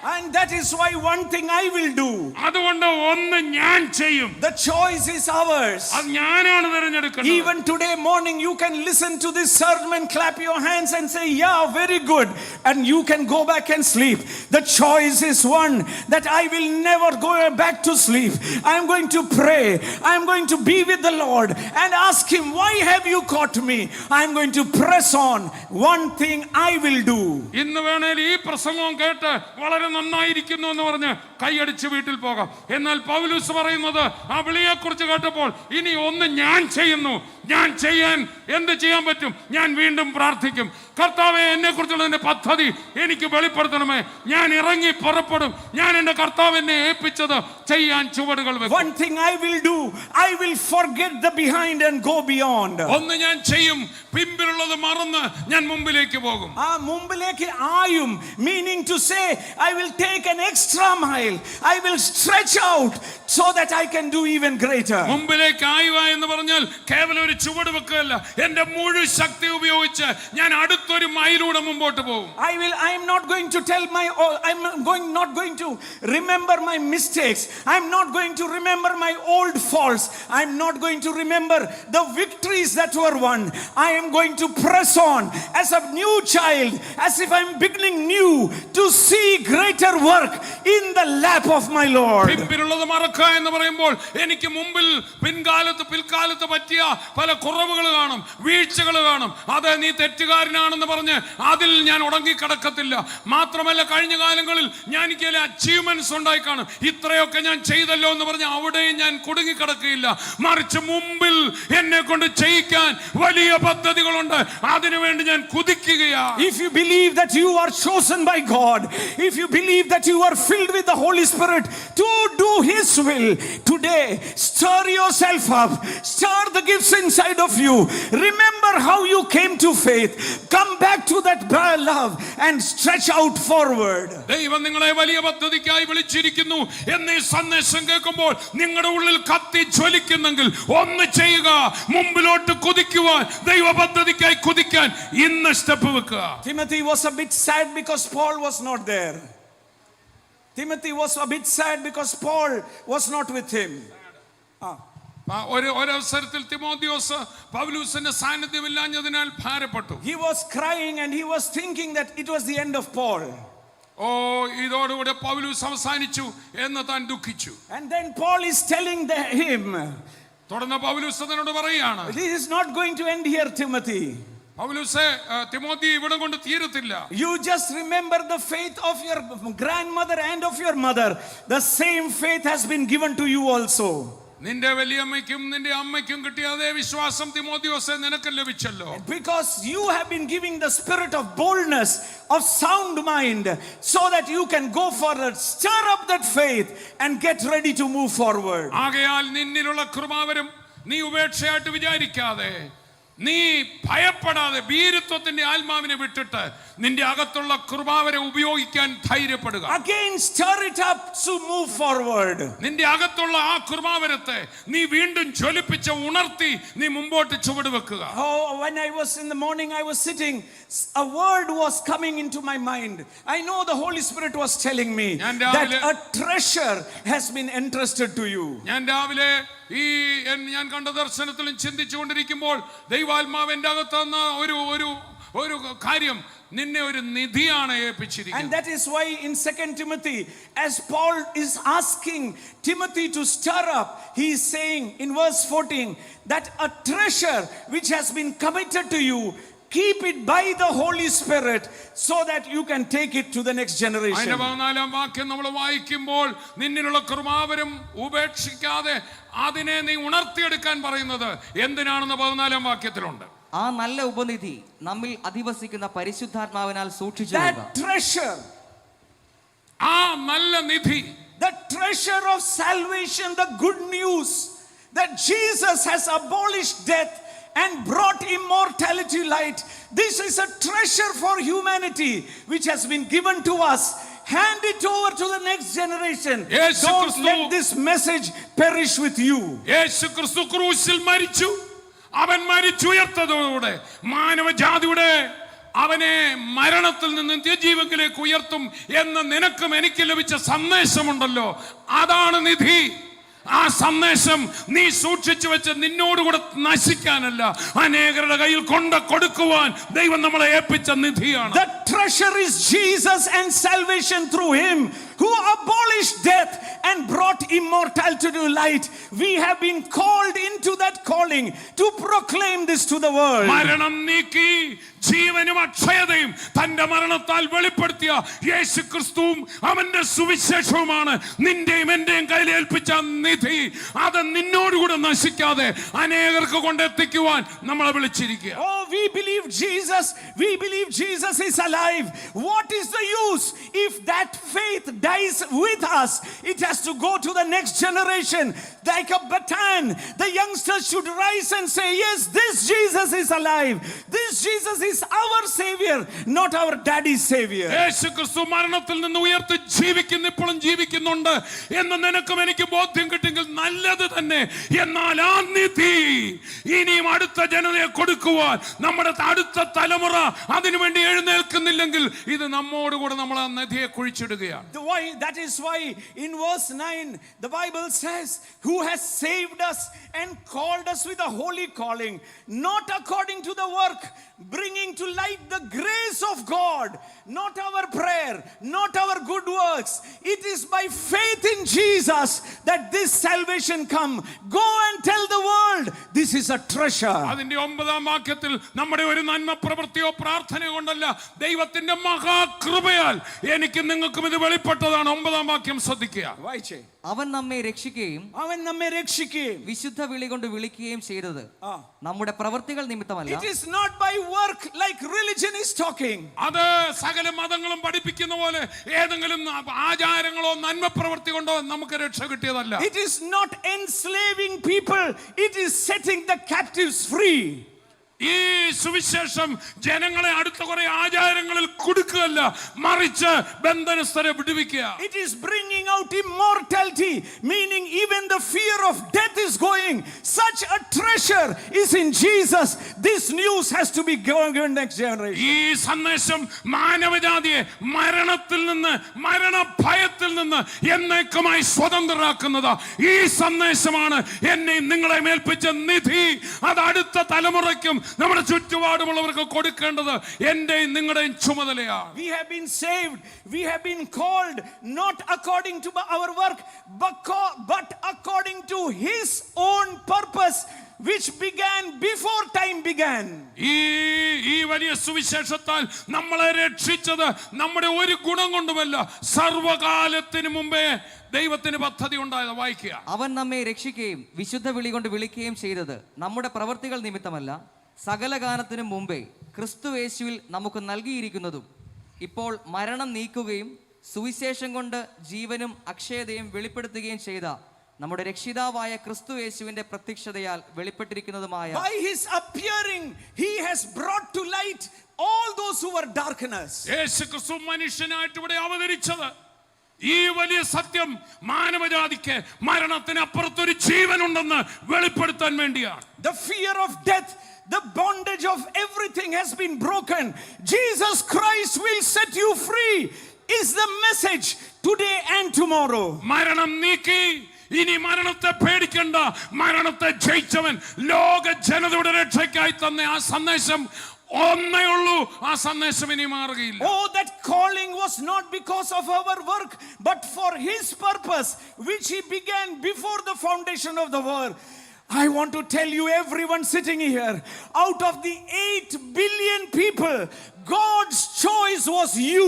And that is why one thing I will do. അതുകൊണ്ട് ഒന്ന് ഞാൻ ചെയ്യും. The choice is ours. അത് ഞാനാണ് തിരഞ്ഞെടുക്കുന്നത്. Even today morning you can listen to this sermon, clap your hands and say, yeah, very good, and you can go back and sleep. The choice is one, that I will never go back to sleep. I am going to pray. I am going to be with the Lord and ask him, why have you caught me? I am going to press on. One thing I will do. ഇന്ന് വേണേൽ ഈ പ്രസംഗം കേട്ട് വളരെ നന്നായിരിക്കുന്നു എന്ന് പറഞ്ഞ് കൈയടിച്ച് വീട്ടിൽ പോകാം. എന്നാൽ പൗലോസ് പറയുന്നത് ആ വിളിയെ കുറിച്ച് കേട്ടപ്പോൾ, ഇനി ഒന്ന് ഞാൻ ചെയ്യുന്നു. ഞാൻ എന്ത് ചെയ്യാൻ പറ്റും? ഞാൻ വീണ്ടും പ്രാർത്ഥിക്കും. കർത്താവേ, എന്നെ കുറിച്ചുള്ള എന്റെ പദ്ധതി എനിക്ക് വെളിപ്പെടുത്തണമേ. ഞാൻ ഇറങ്ങി പുറപ്പെടും. ഞാൻ എന്റെ കർത്താവ് എന്നെ ഏൽപ്പിച്ചത് ചെയ്യാൻ ചുവടുകൾ വെക്കും. One thing I will do, I will forget the behind and go beyond. ഒന്ന് ഞാൻ ചെയ്യും, പിമ്പിലുള്ളത് മറന്ന് ഞാൻ മുമ്പിലേക്ക് പോകും. ആ മുമ്പിലേക്ക് ആയും, meaning to say I will take an extra mile. I will stretch out so that I can do even greater. മുമ്പിലേക്ക് ആയുക എന്ന് പറഞ്ഞാൽ കേവലം ഒരു ചുവട് വെക്കുകയല്ല, എന്റെ മുഴുവൻ ശക്തി ഉപയോഗിച്ച് ഞാൻ അടുത്തൊരു മൈലൂടെ മുമ്പോട്ട് പോകും. I am not going to tell my not going to remember my mistakes. I am not going to remember my old faults. I am not going to remember the victories that were won. I am going to press on as a new child, as if I am beginning new, to see greater work in the lap of my Lord. പിമ്പിലുള്ളത് മറക്കുക എന്ന് പറയുമ്പോൾ എനിക്ക് മുമ്പിൽ പിൽക്കാലത്ത് പറ്റിയ പല കുറവുകൾ കാണും, വീഴ്ചകൾ കാണും. അത് നീ തെറ്റുകാരനാണെന്ന് പറഞ്ഞ് അതിൽ ഞാൻ ഉടങ്ങിക്കിടക്കത്തില്ല. മാത്രമല്ല, കഴിഞ്ഞ കാലങ്ങളിൽ ഞാൻ എനിക്ക് അച്ചീവ്മെന്റ്സ് ഉണ്ടായി കാണും. ഇത്രയൊക്കെ ഞാൻ ചെയ്തല്ലോ എന്ന് പറഞ്ഞ് അവിടെയും ഞാൻ കുടുങ്ങിക്കിടക്കുകയില്ല. മറിച്ച് മുമ്പിൽ എന്നെ കൊണ്ട് ചെയ്യിക്കാൻ വലിയ പദ്ധതികളുണ്ട്. അതിനുവേണ്ടി ഞാൻ കുതിക്കുകയാണ്. If you believe that you are chosen by God, if you believe that you are filled with the Holy Spirit to do his will, today stir yourself up, stir the gifts inside of you. Remember how you came to faith. Come back to that love and stretch out forward. ദൈവം നിങ്ങളെ വലിയ പദ്ധതിക്കായി വിളിച്ചിരിക്കുന്നു എന്ന് ഈ സന്ദേശം കേൾക്കുമ്പോൾ നിങ്ങളുടെ ഉള്ളിൽ കത്തി ജ്വലിക്കുന്നെങ്കിൽ ഒന്ന് ചെയ്യുക, മുമ്പിലോട്ട് കുതിക്കുവാൻ, ദൈവ പദ്ധതിക്കായി കുതിക്കാൻ ഇന്ന് സ്റ്റെപ്പ് വെക്കുക. Timothy was a bit sad because Paul was not there. Timothy was a bit sad because Paul was not with him. ഒരവസരത്തിൽ തിമോഥെയോസ് പൗലോസിന്റെ സാന്നിധ്യമില്ലാഞ്ഞതിനാൽ ഭാരപ്പെട്ടു. He was crying and he was thinking that it was the end of Paul. ഇതോടുകൂടെ പൗലോസ് അവസാനിച്ചു എന്ന് താൻ ദുഃഖിച്ചു. And then Paul is telling him, തുടർന്ന് പൗലോസ് അതിനോട് പറയുകയാണ്, this is not going to end here, Timothy. പൗലോസേ, തിമോഥി ഇവിടെ കൊണ്ട് തീരത്തില്ല. You just remember the faith of your grandmother and of your mother. The same faith has been given to you also. നിന്റെ വലിയമ്മയ്ക്കും നിന്റെ അമ്മയ്ക്കും കിട്ടിയ അതേ വിശ്വാസം തിമോഥെയോസേ നിനക്ക് ലഭിച്ചല്ലോ. Because you have been giving the spirit of boldness, of sound mind, so that you can go forward, stir up that faith and get ready to move forward. ആകയാൽ നിന്നിലുള്ള കൃപാവരം നീ ഉപേക്ഷയായിട്ട് വിചാരിക്കാതെ, നീ ഭയപ്പെടാതെ ഭീരുത്വത്തിന്റെ ആത്മാവിനെ വിട്ടിട്ട് നിന്റെ അകത്തുള്ള കൃപാവരെ ഉപയോഗിക്കാൻ ധൈര്യപ്പെടുക. Again stir it up to move forward. നിന്റെ അകത്തുള്ള ആ കൃപാവരത്തെ നീ വീണ്ടും ജ്വലിപ്പിച്ച് ഉണർത്തി നീ മുമ്പോട്ട് ചുവട് വെക്കുക. When I was in the morning, I was sitting, a word was coming into my mind. I know the Holy Spirit was telling me that a treasure has been entrusted to you. ഞാൻ രാവിലെ ഞാൻ കണ്ട ദർശനത്തിലും ചിന്തിച്ചുകൊണ്ടിരിക്കുമ്പോൾ ദൈവാത്മാവ് എൻ്റെ അകത്ത് തന്ന ഒരു കാര്യം, നിന്നെ ഒരു നിധിയാണ് ഏൽപ്പിച്ചിരിക്കുന്നത്. And that is why in 2 Timothy, as Paul is asking Timothy to stir up, he is saying in verse 14 that a treasure which has been committed to you, Keep it by the Holy Spirit so that you can take it to the next generation. അതിന്റെ 14-ാം വാക്യം നമ്മൾ വായിക്കുമ്പോൾ നിന്നിലുള്ള കൃപാവരം ഉപേക്ഷിക്കാതെ അതിനെ നീ ഉണർത്തിയെടുക്കാൻ പറയുന്നത് എന്തിനാണെന്ന് 14-ാം വാക്യത്തിലുണ്ട്. ആ നല്ല ഉപനിധി നമ്മിൽ അധിവസിക്കുന്ന പരിശുദ്ധാത്മാവിനാൽ സൂക്ഷിച്ചു That treasure, ആ നല്ല നിധി, the treasure of salvation, the good news that Jesus has abolished death and brought immortality light. This is a treasure for humanity which has been given to us. Hand it over to the next generation. Yes, Don't Christu. let this message perish with you. യേശു ക്രിസ്തു ക്രൂശിൽ മരിച്ചു. അവൻ മരിച്ചുയർത്തതോടെ മാനവജാതിയുടെ അവനെ മരണത്തിൽ നിന്ന് നിത്യജീവനിലേക്ക് ഉയർത്തും എന്ന് നിനക്കും എനിക്ക് ലഭിച്ച സന്ദേശമുണ്ടല്ലോ, അതാണ് നിധി. ആ സന്ദേശം നീ സൂക്ഷിച്ചു വെച്ച് നിന്നോടുകൂടെ നശിക്കാനല്ല, അനേകരുടെ കയ്യിൽ കൊടുക്കുവാൻ ദൈവം നമ്മളെ ഏൽപ്പിച്ച നിധിയാണ്. The treasure is Jesus and salvation through him who abolished death and brought immortality to light. We have been called into that calling to proclaim this to the world. മരണം നീക്കി ജീവനും അക്ഷയതയും തന്റെ മരണത്താൽ വെളിപ്പെടുത്തിയ യേശു ക്രിസ്തുവും അവന്റെ സുവിശേഷവുമാണ് നിന്റെയും എന്റെയും കയ്യിൽ ഏൽപ്പിച്ച നിധി. അത് നിന്നോടുകൂടെ നശിക്കാതെ അനേകർക്ക് കൊണ്ടെത്തിക്കുവാൻ നമ്മളെ വിളിച്ചിരിക്കുക. Oh, we believe Jesus. We believe Jesus is alive. What is the use if that faith dies with us? It has to go to the next generation. Like a baton, the youngsters should rise and say, yes, this Jesus is alive. This Jesus is our savior, not our daddy's savior. യേശു ക്രിസ്തു മരണത്തിൽ നിന്ന് ഉയർത്തി ഇപ്പോഴും ജീവിക്കുന്നുണ്ട് എന്ന് നിനക്കും എനിക്ക് ബോധ്യം കിട്ടുമെങ്കിൽ നല്ലത് തന്നെ. എന്നാൽ ആ നിധി ഇനിയും അടുത്ത ജനതയെ കൊടുക്കുവാൻ നമ്മുടെ അടുത്ത തലമുറ അതിനുവേണ്ടി എഴുന്നേൽക്കുന്നില്ലെങ്കിൽ ഇത് നമ്മോടുകൂടെ നമ്മൾ ആ നിധിയെ കുഴിച്ചിടുകയാണ്. That is why in verse 9 the Bible says, who has saved us and called us with a holy calling, not according to the work, bringing to light the grace of God, not our prayer, not our good works. It is by faith in Jesus that this salvation come. Go and tell the world this is a treasure. അതിന്റെ 9-ാം വാക്യത്തിൽ നമ്മുടെ ഒരു നന്മ പ്രവൃത്തിയോ പ്രാർത്ഥനയോ കൊണ്ടല്ല, ദൈവത്തിന്റെ മഹാകൃപയാൽ എനിക്ക് നിങ്ങൾക്കും ഇത് വെളിപ്പെട്ടതാണ്. 9-ാം വാക്യം ശ്രദ്ധിക്കുക. അവൻ നമ്മെ രക്ഷിക്കുകയും വിശുദ്ധ വിളി കൊണ്ട് വിളിക്കുകയും ചെയ്തത് നമ്മുടെ പ്രവൃത്തികൾ നിമിത്തമല്ല. It is not by work like religion is talking. അത് സകല മതങ്ങളും പഠിപ്പിക്കുന്ന പോലെ ഏതെങ്കിലും ആചാരങ്ങളോ നന്മ പ്രവൃത്തി കൊണ്ടോ നമുക്ക് രക്ഷ കിട്ടിയതല്ല. It is not enslaving people. It is setting the captives free. ഈ സുവിശേഷം ജനങ്ങളെ അടുത്ത കുറെ ആചാരങ്ങളിൽ കുടുക്കുകയല്ല, മറിച്ച് ബന്ധനസ്ഥരെ വിടുവിക്കുക. It is bringing out immortality, meaning even the fear of death is going. Such a treasure is in Jesus. This news has to be given next generation. ഈ സന്ദേശം മാനവജാതിയെ മരണത്തിൽ നിന്ന്, മരണഭയത്തിൽ നിന്ന് എന്നേക്കുമായി സ്വതന്ത്രരാക്കുന്നത്. ഈ സന്ദേശമാണ് എന്നെ നിങ്ങളെ മേൽപ്പിച്ച നിധി. അത് അടുത്ത തലമുറയ്ക്കും നമ്മുടെ ചുറ്റുപാടുമുള്ളവർക്ക് കൊടുക്കേണ്ടത് എന്റെയും നിങ്ങളുടെയും ചുമതലയാണ്. We have been saved. We have been called not according to our work, but according to His own purpose, which began before time began. ഈ വലിയ സുവിശേഷത്താൽ നമ്മളെ രക്ഷിച്ചത് നമ്മുടെ ഒരു ഗുണം കൊണ്ടുമല്ല, സർവകാലത്തിന് മുമ്പേ ദൈവത്തിന് പദ്ധതി ഉണ്ടായത്. വായിക്കുക. അവൻ നമ്മെ രക്ഷിക്കുകയും വിശുദ്ധ വിളി കൊണ്ട് വിളിക്കുകയും ചെയ്തത് നമ്മുടെ പ്രവൃത്തികൾ നിമിത്തമല്ല, സകല കാലത്തിനും മുമ്പേ ക്രിസ്തുയേശുവിൽ നമുക്ക് നൽകിയിരിക്കുന്നതും ഇപ്പോൾ മരണം നീക്കുകയും സുവിശേഷം കൊണ്ട് ജീവനും അക്ഷയതയും വെളിപ്പെടുത്തുകയും ചെയ്ത നമ്മുടെ രക്ഷിതാവായ ക്രിസ്തുയേശുവിന്റെ പ്രത്യക്ഷതയാൽ വെളിപ്പെട്ടിരിക്കുന്നതുമായ By his appearing he has brought to light all those who were darkness. യേശു ക്രിസ്തു മനുഷ്യനായിട്ട് ഇവിടെ അവതരിച്ചത് ഈ വലിയ സത്യം മാനവജാതിക്ക് മരണത്തിന് അപ്പുറത്തൊരു ജീവനുണ്ടെന്ന് വെളിപ്പെടുത്താൻ വേണ്ടിയാണ്. The fear of death, the bondage of everything has been broken. Jesus Christ will set you free is the message today and tomorrow. മരണം നീക്കി ഇനി മരണത്തെ പേടിക്കണ്ട, മരണത്തെ ജയിച്ചവൻ ലോക ജനതയുടെ രക്ഷയ്ക്കായി തന്നെ ആ സന്ദേശം ഒന്നേ ഉള്ളൂ. ആ സന്ദേശം ഇനി മാറുകയില്ല. Oh, that calling was not because of our work, but for His purpose, which He began before the foundation of the world. I want to tell you, everyone sitting here, out of the 8 billion people, God's choice was you.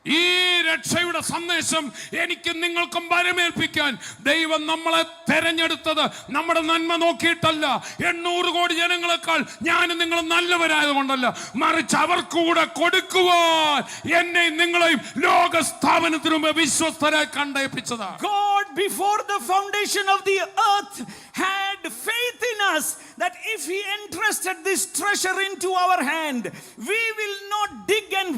ഈ രക്ഷയുടെ സന്ദേശം എനിക്കും നിങ്ങൾക്കും വരമേൽപ്പിക്കാൻ ദൈവം നമ്മളെ തെരഞ്ഞെടുത്തത് നമ്മുടെ നന്മ നോക്കിയിട്ടല്ല, 800 കോടി ജനങ്ങളെക്കാൾ ഞാനും നിങ്ങളും നല്ലവരായതുകൊണ്ടല്ല, മറിച്ച് അവർക്കൂടെ കൊടുക്കുവാൻ എന്നെയും നിങ്ങളെയും ലോക സ്ഥാപനത്തിനു മുമ്പ് വിശ്വസ്തരായി കണ്ടേൽപ്പിച്ചതാണ്. God before the foundation of the earth had faith in us that if he entrusted this treasure into our hand, we will not dig and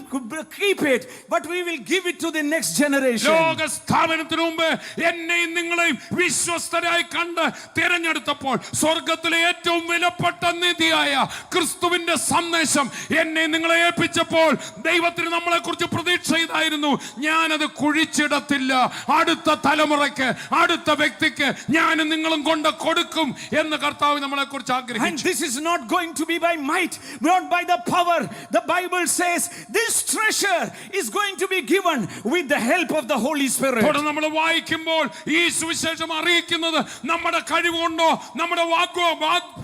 keep it, but we will give it to the next generation. ലോക സ്ഥാപനത്തിനു മുമ്പ് എന്നെയും നിങ്ങളെയും വിശ്വസ്തരായി കണ്ട് തിരഞ്ഞെടുത്തപ്പോൾ സ്വർഗത്തിലെ ഏറ്റവും വിലപ്പെട്ട നിധിയായ ക്രിസ്തുവിന്റെ സന്ദേശം എന്നെ നിങ്ങളെ ഏൽപ്പിച്ചപ്പോൾ ദൈവത്തിന് നമ്മളെ കുറിച്ച് പ്രതീക്ഷ ഇതായിരുന്നു: ഞാനത് കുഴിച്ചിടത്തില്ല, അടുത്ത തലമുറയ്ക്ക്, അടുത്ത വ്യക്തിക്ക് ഞാനും നിങ്ങളും കൊണ്ട് കൊടുക്കും എന്ന് കർത്താവ് നമ്മളെ കുറിച്ച് And ആഗ്രഹിച്ചു. this is not going to be by might, not by the power. The Bible says this treasure is going to be given with the help of the Holy Spirit. തുടർന്ന് നമ്മൾ വായിക്കുമ്പോൾ ഈ സുവിശേഷം അറിയിക്കുന്നത് നമ്മുടെ കഴിവ് കൊണ്ടോ നമ്മുടെ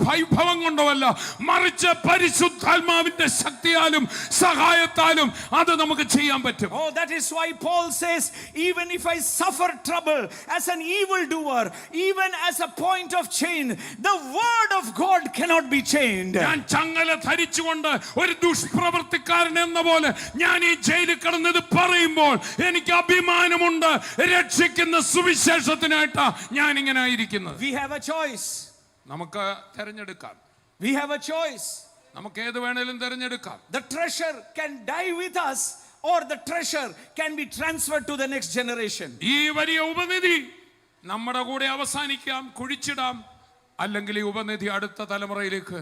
വൈഭവം കൊണ്ടോ അല്ല, മറിച്ച് പരിശുദ്ധാത്മാവിന്റെ ശക്തിയാലും സഹായത്താലും അത് നമുക്ക് ചെയ്യാൻ പറ്റും. Oh, that is why Paul says, even if I suffer trouble as an evildoer, even as a point of chain, the word of God cannot be chained. ഞാൻ ചങ്ങല ധരിച്ചുകൊണ്ട് ഒരു ദുഷ്പ്രവർത്തിക്കാരൻ എന്ന പോലെ ഞാൻ ഈ ജയിലിൽ കിടന്നത് പറയുമ്പോൾ എനിക്ക് അഭിമാനമുണ്ട്. രക്ഷിക്കുന്ന സുവിശേഷത്തിനായിട്ടാ ഞാൻ ഇങ്ങനെ ആയിരിക്കുന്നത്. We have a choice. നമുക്ക് തിരഞ്ഞെടുക്കാം. We have a choice. നമുക്ക് ഏത് വേണേലും തിരഞ്ഞെടുക്കാം. The treasure can die with us, or the treasure can be transferred to the next generation. ഈ വലിയ ഉപനിധി നമ്മുടെ കൂടെ അവസാനിക്കാം, കുഴിച്ചിടാം, അല്ലെങ്കിൽ ഈ ഉപനിധി അടുത്ത തലമുറയിലേക്ക്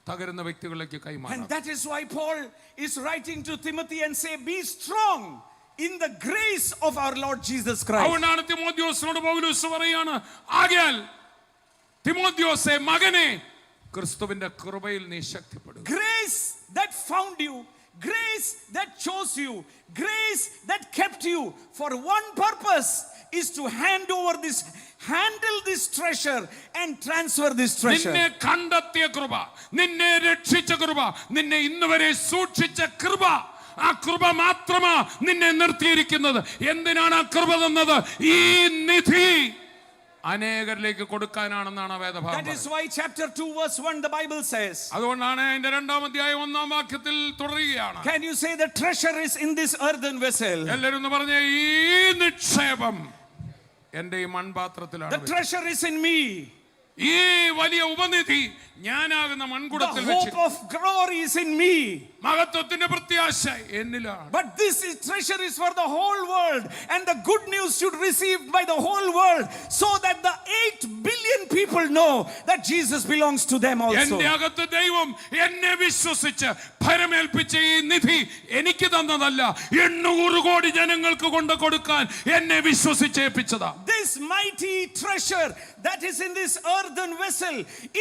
തകരുന്ന വ്യക്തികളിലേക്ക് കൈമാറാം. And that is why Paul is writing to Timothy and say, be strong in the grace of our Lord Jesus Christ. അതുകൊണ്ടാണ് തിമോഥെയോസിനോട് പൗലോസ് പറയാണ്, ആകയാൽ തിമോഥെയോസേ മകനെ, ക്രിസ്തുവിന്റെ കൃപയിൽ നീ ശക്തിപ്പെടുക. Grace that found you, grace that chose you, grace that kept you for one purpose is to handle this treasure and transfer this treasure. നിന്നെ കണ്ടെത്തിയ കൃപ, നിന്നെ രക്ഷിച്ച കൃപ, നിന്നെ ഇന്നുവരെ സൂക്ഷിച്ച കൃപ, ആ കൃപ മാത്രമാ നിന്നെ നിർത്തിയിരിക്കുന്നത്. എന്തിനാണ് ആ കൃപ തന്നത്? ഈ നിധി അനേകരിലേക്ക് കൊടുക്കാനാണെന്നാണ് വേദഭാഗം. That is why chapter 2 verse 1 the Bible says. അതുകൊണ്ടാണ് അതിന്റെ 2-ാം അധ്യായം 1-ാം വാക്യത്തിൽ തുടരുകയാണ്. Can you say the treasure is in this earthen vessel? എല്ലാവരും ഒന്ന് പറഞ്ഞേ, ഈ നിക്ഷേപം എന്റെ ഈ മൺപാത്രത്തിലാണ്. The treasure is in me. ഈ വലിയ ഉപനിധി ഞാനാകുന്ന The മൺകുടത്തിൽ hope വെച്ച്, of glory is in me. മഹത്വത്തിന്റെ പ്രത്യാശ എന്നിലാണ്. But this treasure is for the whole world, and the good news should be received by the whole world, so that the 8 billion people know that Jesus belongs to them also. എന്റെ അകത്ത് ദൈവം എന്നെ വിശ്വസിച്ച് ഭരമേൽപ്പിച്ച ഈ നിധി എനിക്ക് തന്നതല്ല, 800 കോടി ജനങ്ങൾക്ക് കൊണ്ട് കൊടുക്കാൻ എന്നെ വിശ്വസിച്ചേൽപ്പിച്ചതാ. This mighty treasure that is in this earthen vessel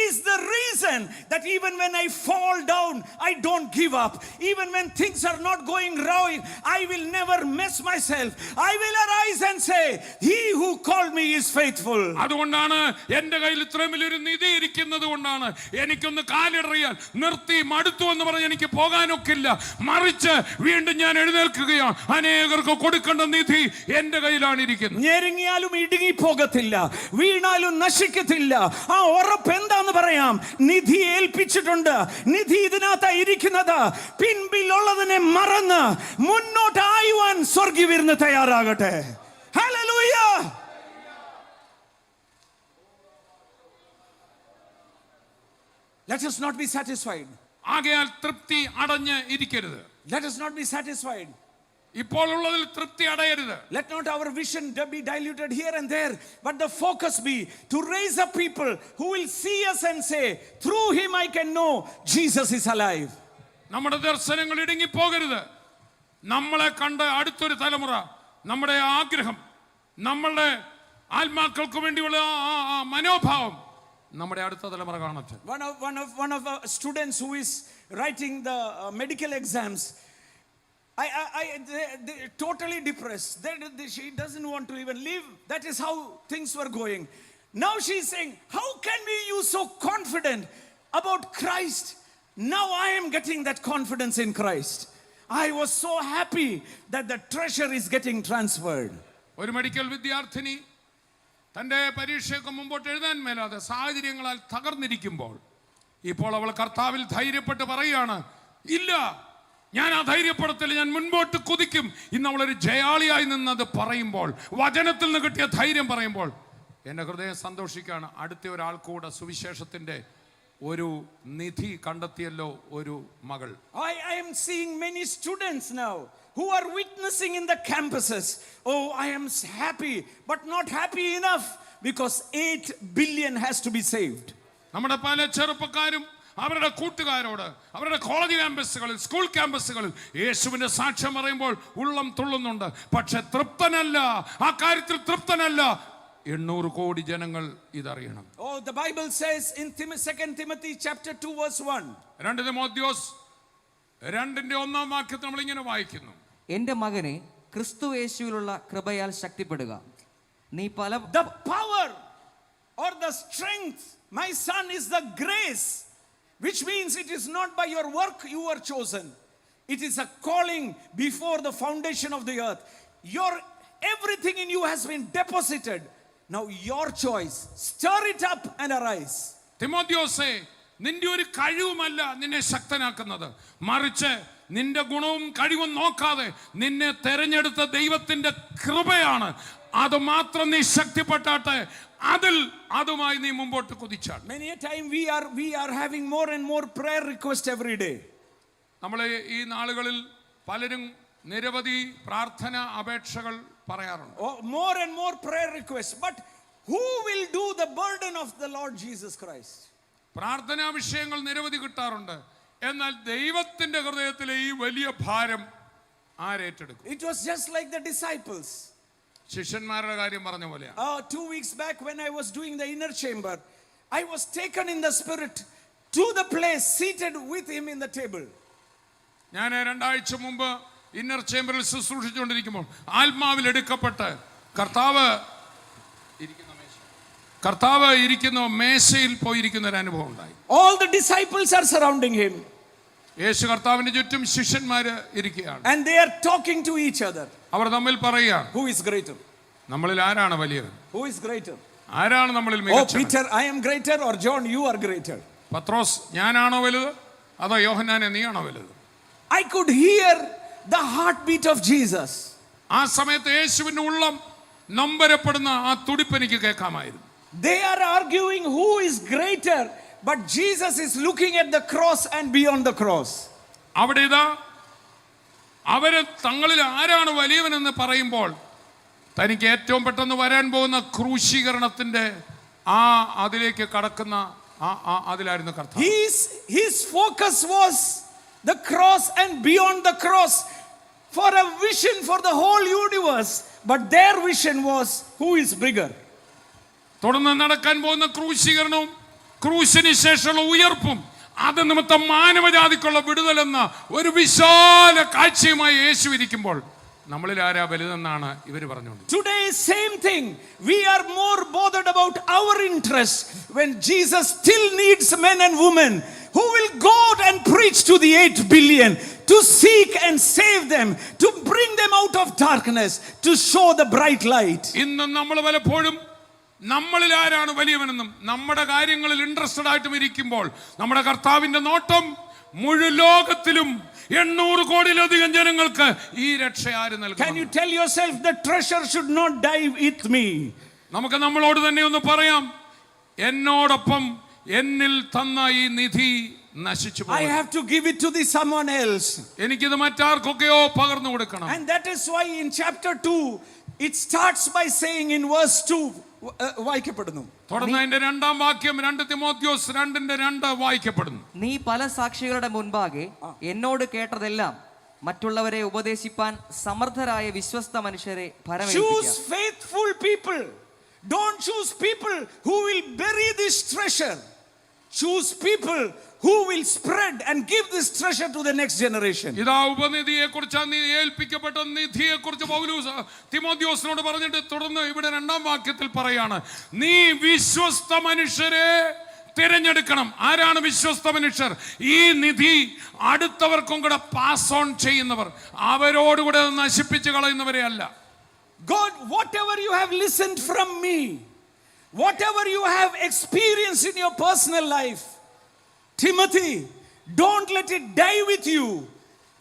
is the reason that even when I fall down, I don't give up. Even when things are not going right, I will never mess myself. I will arise and say, he who called me is faithful. അതുകൊണ്ടാണ് എന്റെ കയ്യിൽ ഇത്രയും വലിയൊരു നിധി ഇരിക്കുന്നത് കൊണ്ടാണ് എനിക്കൊന്ന് കാലിടറിയാൽ നിർത്തി മടുത്തു എന്ന് പറഞ്ഞ് എനിക്ക് പോകാനൊക്കില്ല. മറിച്ച് വീണ്ടും ഞാൻ എഴുന്നേൽക്കുകയാണ്. അനേകർക്ക് കൊടുക്കേണ്ട നിധി എന്റെ കയ്യിലാണ് ഇരിക്കുന്നത്. ഞെരുങ്ങിയാലും ഇടുങ്ങി പോകത്തില്ല, വീണാലും നശിക്കത്തില്ല. ആ ഉറപ്പ് എന്താന്ന് പറയാം, നിധി ഏൽപ്പിച്ചിട്ടുണ്ട്. നിധി ഇതിനകത്ത് ഇരിക്കുന്നത്. പിൻപിലുള്ളതിനെ മറന്ന് മുന്നോട്ടായുവാൻ സ്വർഗ്ഗി വിരുന്ന് തയ്യാറാകട്ടെ. Hallelujah. Let us not be satisfied. ആകയാൽ തൃപ്തി അടഞ്ഞ് ഇരിക്കരുത്. Let us not be satisfied. ഇപ്പോൾ ഉള്ളതിൽ തൃപ്തി അടയരുത്. Let not our vision be diluted here and there, but the focus be to raise up people who will see us and say, through him I can know Jesus is alive. നമ്മുടെ ദർശനങ്ങൾ ഇടുങ്ങിപ്പോകരുത്. നമ്മളെ കണ്ട് അടുത്തൊരു തലമുറ, നമ്മുടെ ആഗ്രഹം, നമ്മളുടെ ആത്മാക്കൾക്ക് വേണ്ടിയുള്ള ആ മനോഭാവം നമ്മുടെ അടുത്ത തലമുറ കാണട്ടെ. One of the students who is writing the medical exams, they totally depressed. She doesn't want to even live. That is how things were going. Now she's saying, how can be you so confident about Christ? Now I am getting that confidence in Christ. I was so happy that the treasure is getting transferred. ഒരു മെഡിക്കൽ വിദ്യാർത്ഥിനി തൻ്റെ പരീക്ഷയ്ക്ക് മുമ്പോട്ട് എഴുതാൻ മേലാതെ സാഹചര്യങ്ങളാൽ തകർന്നിരിക്കുമ്പോൾ ഇപ്പോൾ അവൾ കർത്താവിൽ ധൈര്യപ്പെട്ട് പറയുകയാണ്, ഇല്ല, ഞാൻ ആ ധൈര്യപ്പെടത്തില്ല, ഞാൻ മുൻപോട്ട് കുതിക്കും. ഇന്ന് അവളൊരു ജയാളിയായി നിന്നത് പറയുമ്പോൾ, വചനത്തിൽ നിന്ന് കിട്ടിയ ധൈര്യം പറയുമ്പോൾ എൻ്റെ ഹൃദയം സന്തോഷിക്കുകയാണ്. അടുത്ത ഒരാൾ കൂടെ സുവിശേഷത്തിൻ്റെ ഒരു നിധി കണ്ടെത്തിയല്ലോ ഒരു മകൾ. I am seeing many students now who are witnessing in the campuses. Oh, I am happy, but not happy enough because 8 billion has to be saved. നമ്മുടെ പല ചെറുപ്പക്കാരും അവരുടെ കൂട്ടുകാരോട് അവരുടെ കോളേജ് ക്യാമ്പസുകളിൽ, സ്കൂൾ ക്യാമ്പസുകളിൽ യേശുവിന്റെ സാക്ഷ്യം പറയുമ്പോൾ ഉള്ളം തുള്ളുന്നുണ്ട്. പക്ഷെ തൃപ്തനല്ല, ആ കാര്യത്തിൽ തൃപ്തനല്ല. 800 കോടി ജനങ്ങൾ ഇതറിയണം. Oh, the Bible says in 2 Timothy chapter 2 verse 1. 2 തിമോഥെയോസ് 2:1 നമ്മൾ ഇങ്ങനെ വായിക്കുന്നു, എന്റെ മകനെ ക്രിസ്തു യേശുവിലുള്ള കൃപയാൽ ശക്തിപ്പെടുക. നീ പല The power or the strength, my son, is the grace, which means it is not by your work you are chosen. It is a calling before the foundation of the earth. Everything in you has been deposited. Now your choice. Stir it up and arise. തിമോഥെയോസേ, നിന്റെ ഒരു കഴിവുമല്ല നിന്നെ ശക്തനാക്കുന്നത്, മറിച്ച് നിന്റെ ഗുണവും കഴിവും നോക്കാതെ നിന്നെ തെരഞ്ഞെടുത്ത ദൈവത്തിന്റെ കൃപയാണ്. അത് മാത്രം നീ ശക്തിപ്പെട്ടാട്ടെ, അതുമായി നീ മുമ്പോട്ട് കുതിച്ചാൽ. Many a time we are having more and more prayer requests every day. നമ്മൾ ഈ നാളുകളിൽ പലരും നിരവധി പ്രാർത്ഥന അപേക്ഷകൾ പറയാറുണ്ട്. Oh, more and more prayer requests. But who will do the burden of the Lord Jesus Christ? പ്രാർത്ഥനാ വിഷയങ്ങൾ നിരവധി കിട്ടാറുണ്ട്. എന്നാൽ ദൈവത്തിന്റെ ഹൃദയത്തിലെ ഈ വലിയ ഭാരം ആരേറ്റെടുക്കും? It was just like the disciples. ശിഷ്യന്മാരുടെ കാര്യം പറഞ്ഞ പോലെയാണ്. 2 weeks back when I was doing the inner chamber, I was taken in the spirit to the place, seated with him in the table. ഞാൻ 2 ആഴ്ച മുമ്പ് ഇന്നർ ചേംബറിൽ ശുശ്രൂഷിച്ചുകൊണ്ടിരിക്കുമ്പോൾ ആത്മാവിൽ എടുക്കപ്പെട്ട് കർത്താവ് ഇരിക്കുന്ന മേശയിൽ പോയിരിക്കുന്ന ഒരു അനുഭവം ഉണ്ടായി. All the disciples are surrounding him. യേശു കർത്താവിന്റെ ചുറ്റും ശിഷ്യന്മാര് ഇരിക്കുകയാണ്. And they are talking to each other. അവർ തമ്മിൽ പറയുകയാണ്, who is greater? നമ്മളിൽ ആരാണ് വലിയവൻ? Who is greater? ആരാണ് നമ്മളിൽ Oh, മികച്ചവൻ? Peter, I am greater, or John, you are greater? പത്രോസ്, ഞാനാണോ വലുത്, അതോ യോഹന്നാനെ നീയാണോ വലുത്? I could hear the heartbeat of Jesus. ആ സമയത്ത് യേശുവിന്റെ ഉള്ളം നൊമ്പരപ്പെടുന്ന ആ തുടിപ്പ് എനിക്ക് കേൾക്കാമായിരുന്നു. They are arguing who is greater, but Jesus is looking at the cross and beyond the cross. അവിടെ ഇതാ അവര് തങ്ങളിൽ ആരാണ് വലിയവനെന്ന് പറയുമ്പോൾ തനിക്ക് ഏറ്റവും പെട്ടെന്ന് വരാൻ പോകുന്ന ക്രൂശീകരണത്തിന്റെ അതിലേക്ക് കടക്കുന്ന അതിലായിരുന്നു കർത്താവ്. His focus was the cross and beyond the cross, for a vision for the whole universe. But their vision was who is bigger. തുടർന്ന് നടക്കാൻ പോകുന്ന ക്രൂശീകരണവും ക്രൂശിന് ശേഷമുള്ള ഉയർപ്പും അത് നിമിത്തം മാനവജാതിക്കുള്ള വിടുതലെന്ന ഒരു വിശാല കാഴ്ചയുമായി യേശു ഇരിക്കുമ്പോൾ നമ്മളിൽ ആരാ വലുതെന്നാണ് ഇവർ പറഞ്ഞുകൊണ്ട്. Today same thing. We are more bothered about our interest when Jesus still needs men and women who will go out and preach to the 8 billion, to seek and save them, to bring them out of darkness, to show the bright light. ഇന്ന് നമ്മൾ പലപ്പോഴും നമ്മളിൽ ആരാണ് വലിയവനെന്നും നമ്മുടെ കാര്യങ്ങളിൽ ഇൻട്രസ്റ്റഡ് ആയിട്ടും ഇരിക്കുമ്പോൾ നമ്മുടെ കർത്താവിന്റെ നോട്ടം മുഴുവൻ ലോകത്തിലും 800 കോടിയിലധികം ജനങ്ങൾക്ക് ഈ രക്ഷ ആര് നൽകും? Can you tell yourself the treasure should not die with me? നമുക്ക് നമ്മളോട് തന്നെ ഒന്ന് പറയാം, എന്നോടൊപ്പം എന്നിൽ തന്ന ഈ നിധി നശിച്ചു I have to give it to someone else. എനിക്കിത് മറ്റാർക്കൊക്കെയോ പകർന്നു കൊടുക്കണം. And that is why in chapter 2 it starts by saying in verse 2 വായിക്കപ്പെടുന്നു. തുടർന്ന് അതിന്റെ 2-ാം വാക്യം 2 തിമോഥെയോസ് 2:2 വായിക്കപ്പെടുന്നു. നീ പല സാക്ഷികളുടെ മുൻപാകെ എന്നോട് കേട്ടതെല്ലാം മറ്റുള്ളവരെ ഉപദേശിപ്പാൻ സമർത്ഥരായ വിശ്വസ്ത മനുഷ്യരെ Choose faithful people. Don't choose people who will bury this treasure. Choose people who will spread and give this treasure to the next generation. ഇതാ ഉപനിധിയെ കുറിച്ച് ഏൽപ്പിക്കപ്പെട്ട നിധിയെ കുറിച്ച് പൗലോസ് തിമോഥെയോസിനോട് പറഞ്ഞിട്ട് തുടർന്ന് ഇവിടെ 2-ാം വാക്യത്തിൽ പറയാണ്, നീ വിശ്വസ്ത മനുഷ്യരെ തിരഞ്ഞെടുക്കണം. ആരാണ് വിശ്വസ്ത മനുഷ്യർ? ഈ നിധി അടുത്തവർക്കും കൂടെ പാസ് ഓൺ ചെയ്യുന്നവർ, അവരോടുകൂടെ നശിപ്പിച്ച് കളയുന്നവരെ അല്ല. God, whatever you have listened from me, whatever you have experienced in your personal life, Timothy, don't let it die with you.